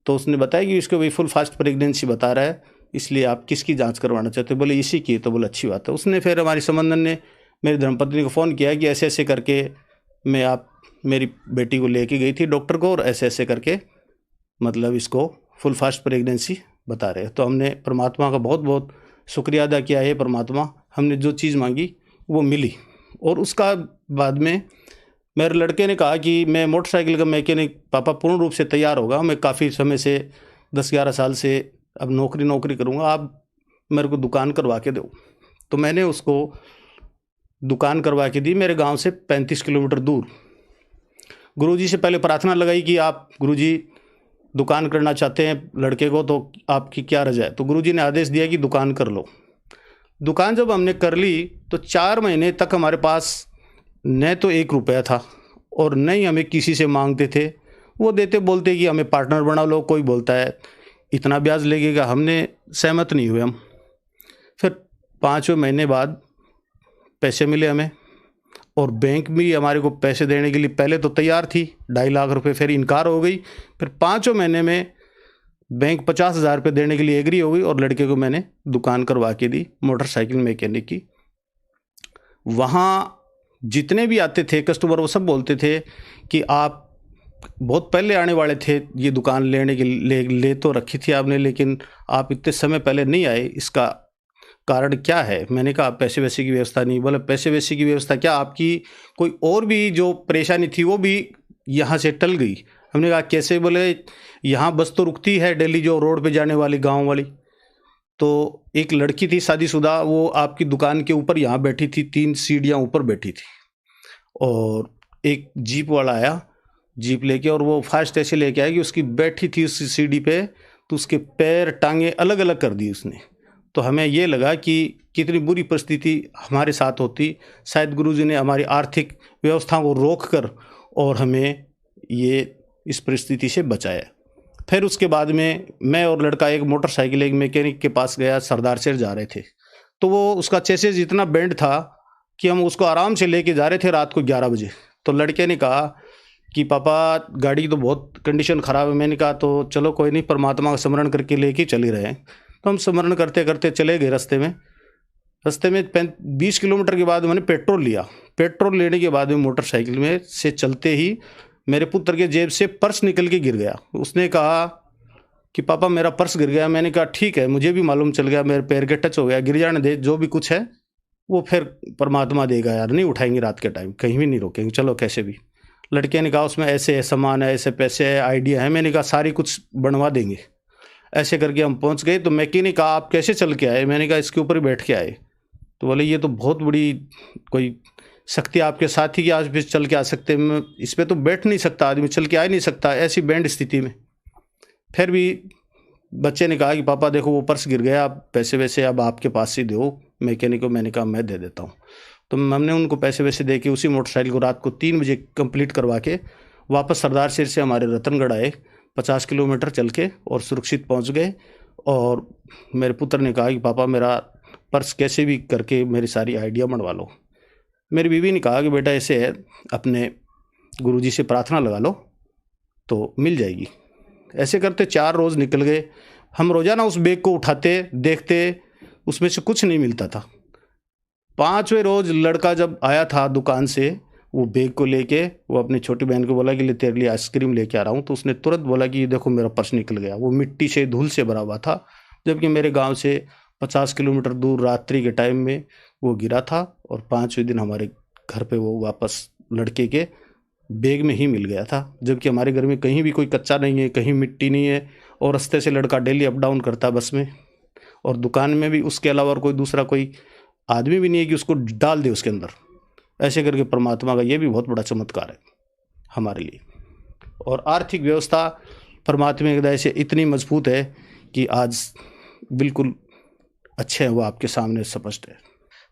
तो उसने बताया कि इसको भाई फुल फास्ट प्रेगनेंसी बता रहा है, इसलिए आप किसकी जांच करवाना चाहते हो? बोले इसी की। तो बोले अच्छी बात है। उसने फिर हमारी संबंधन ने मेरी धर्मपत्नी को फ़ोन किया कि ऐसे ऐसे करके मेरी बेटी को लेके गई थी डॉक्टर को और ऐसे ऐसे करके मतलब इसको फुल फास्ट प्रेगनेंसी बता रहे हैं। तो हमने परमात्मा का बहुत बहुत शुक्रिया अदा किया है। परमात्मा, हमने जो चीज़ मांगी वो मिली। और उसका बाद में मेरे लड़के ने कहा कि मैं मोटरसाइकिल का मैकेनिक पापा पूर्ण रूप से तैयार होगा, मैं काफ़ी समय से 10-11 साल से अब नौकरी करूँगा, आप मेरे को दुकान करवा के दो। तो मैंने उसको दुकान करवा के दी, मेरे गांव से 35 किलोमीटर दूर। गुरुजी से पहले प्रार्थना लगाई कि आप गुरुजी दुकान करना चाहते हैं लड़के को, तो आपकी क्या रजा है? तो गुरुजी ने आदेश दिया कि दुकान कर लो। दुकान जब हमने कर ली तो 4 महीने तक हमारे पास न तो 1 रुपया था और न ही हमें किसी से मांगते थे। वो देते बोलते कि हमें पार्टनर बना लो, कोई बोलता है इतना ब्याज लगेगा, हमने सहमत नहीं हुए हम। फिर 5वें महीने बाद पैसे मिले हमें और बैंक भी हमारे को पैसे देने के लिए पहले तो तैयार थी, 2.5 लाख रुपए, फिर इनकार हो गई। फिर 5वें महीने में बैंक 50,000 रुपये देने के लिए एग्री हो गई और लड़के को मैंने दुकान करवा के दी मोटरसाइकिल मैकेनिक की। वहाँ जितने भी आते थे कस्टमर वो सब बोलते थे कि आप बहुत पहले आने वाले थे, ये दुकान लेने के ले तो रखी थी आपने, लेकिन आप इतने समय पहले नहीं आए, इसका कारण क्या है? मैंने कहा पैसे वैसे की व्यवस्था नहीं। बोले पैसे वैसे की व्यवस्था क्या, आपकी कोई और भी जो परेशानी थी वो भी यहाँ से टल गई। हमने कहा कैसे? बोले यहाँ बस तो रुकती है डेली जो रोड पे जाने वाली गांव वाली। तो एक लड़की थी शादीशुदा, वो आपकी दुकान के ऊपर यहाँ बैठी थी, 3 सीढ़ियाँ ऊपर बैठी थी और एक जीप वाला आया, जीप लेके, और वो फास्ट ऐसे लेके आया कि उसकी बैठी थी उस सीढ़ी पे तो उसके पैर टांगे अलग अलग कर दी उसने। तो हमें ये लगा कि कितनी बुरी परिस्थिति हमारे साथ होती, शायद गुरुजी ने हमारी आर्थिक व्यवस्था को रोक कर और हमें ये इस परिस्थिति से बचाया। फिर उसके बाद में मैं और लड़का एक मोटरसाइकिल एक मैकेनिक के पास गया, सरदार शहर जा रहे थे, तो वो उसका चेसिस इतना बेंड था कि हम उसको आराम से लेके जा रहे थे रात को 11 बजे। तो लड़के ने कहा कि पापा गाड़ी की तो बहुत कंडीशन ख़राब है। मैंने कहा तो चलो कोई नहीं, परमात्मा का स्मरण करके लेके चल ही रहे हैं। तो हम स्मरण करते करते चले गए। रास्ते में 20 किलोमीटर के बाद मैंने पेट्रोल लिया। पेट्रोल लेने के बाद में मोटरसाइकिल में से चलते ही मेरे पुत्र के जेब से पर्स निकल के गिर गया। उसने कहा कि पापा मेरा पर्स गिर गया। मैंने कहा ठीक है, मुझे भी मालूम चल गया, मेरे पैर के टच हो गया, गिर जाने दे, जो भी कुछ है वो फिर परमात्मा देगा यार, नहीं उठाएंगे रात के टाइम, कहीं भी नहीं रोकेंगे, चलो कैसे भी। लड़के ने कहा उसमें ऐसे सामान है, ऐसे पैसे है, आइडिया है। मैंने कहा सारी कुछ बनवा देंगे। ऐसे करके हम पहुंच गए। तो मैकेनिक कहा आप कैसे चल के आए? मैंने कहा इसके ऊपर ही बैठ के आए। तो बोले ये तो बहुत बड़ी कोई शक्ति आपके साथ ही कि आज भी चल के आ सकते हैं। इस पर तो बैठ नहीं सकता आदमी, चल के आ ही नहीं सकता ऐसी बैंड स्थिति में। फिर भी बच्चे ने कहा कि पापा देखो वो पर्स गिर गया, आप पैसे वैसे अब आपके पास ही दो मैकेनिक को। मैंने कहा मैं दे देता हूँ। तो हमने उनको पैसे वैसे दे के उसी मोटरसाइकिल को रात को 3 बजे कंप्लीट करवा के वापस सरदार शेर से हमारे रतनगढ़ आए। 50 किलोमीटर चल के और सुरक्षित पहुँच गए। और मेरे पुत्र ने कहा कि पापा मेरा पर्स कैसे भी करके मेरी सारी आइडिया बनवा लो। मेरी बीवी ने कहा कि बेटा ऐसे है, अपने गुरुजी से प्रार्थना लगा लो तो मिल जाएगी। ऐसे करते 4 रोज़ निकल गए। हम रोज़ाना उस बैग को उठाते देखते, उसमें से कुछ नहीं मिलता था। 5वें रोज़ लड़का जब आया था दुकान से वो बैग को लेके, वो अपनी छोटी बहन को बोला कि ले तेरे लिए आइसक्रीम लेके आ रहा हूँ। तो उसने तुरंत बोला कि ये देखो मेरा पर्स निकल गया। वो मिट्टी से धूल से भरा हुआ था, जबकि मेरे गांव से 50 किलोमीटर दूर रात्रि के टाइम में वो गिरा था। और 5वें दिन हमारे घर पे वो वापस लड़के के बैग में ही मिल गया था, जबकि हमारे घर में कहीं भी कोई कच्चा नहीं है, कहीं मिट्टी नहीं है। और रास्ते से लड़का डेली अप डाउन करता बस में, और दुकान में भी उसके अलावा और कोई दूसरा कोई आदमी भी नहीं है कि उसको डाल दे उसके अंदर। ऐसे करके परमात्मा का ये भी बहुत बड़ा चमत्कार है हमारे लिए। और आर्थिक व्यवस्था परमात्मा की दया से इतनी मजबूत है कि आज बिल्कुल अच्छे हैं, वो आपके सामने स्पष्ट है।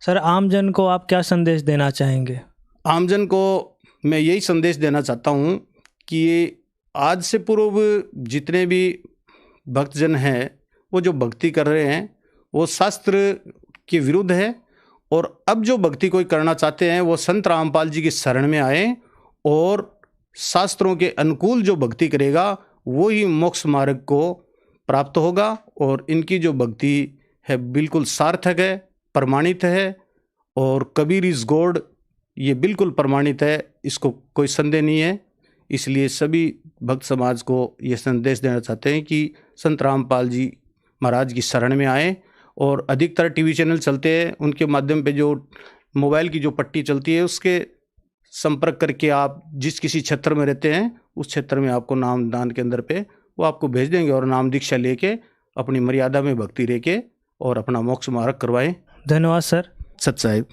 सर, आमजन को आप क्या संदेश देना चाहेंगे? आमजन को मैं यही संदेश देना चाहता हूँ कि आज से पूर्व जितने भी भक्तजन हैं वो जो भक्ति कर रहे हैं वो शास्त्र के विरुद्ध है। और अब जो भक्ति कोई करना चाहते हैं वो संत रामपाल जी की शरण में आए, और शास्त्रों के अनुकूल जो भक्ति करेगा वो ही मोक्ष मार्ग को प्राप्त होगा। और इनकी जो भक्ति है बिल्कुल सार्थक है, प्रमाणित है। और कबीर इज गॉड, ये बिल्कुल प्रमाणित है, इसको कोई संदेह नहीं है। इसलिए सभी भक्त समाज को ये संदेश देना चाहते हैं कि संत रामपाल जी महाराज की शरण में आएँ। और अधिकतर टीवी चैनल चलते हैं, उनके माध्यम पे जो मोबाइल की जो पट्टी चलती है उसके संपर्क करके आप जिस किसी क्षेत्र में रहते हैं उस क्षेत्र में आपको नाम दान के अंदर पे वो आपको भेज देंगे। और नाम दीक्षा लेके अपनी मर्यादा में भक्ति रह के और अपना मोक्ष मार्ग करवाएं। धन्यवाद सर। सत साहिब।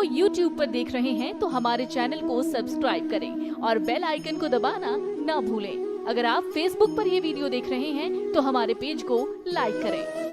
YouTube पर देख रहे हैं तो हमारे चैनल को सब्सक्राइब करें और बेल आइकन को दबाना ना भूलें। अगर आप Facebook पर यह वीडियो देख रहे हैं तो हमारे पेज को लाइक करें।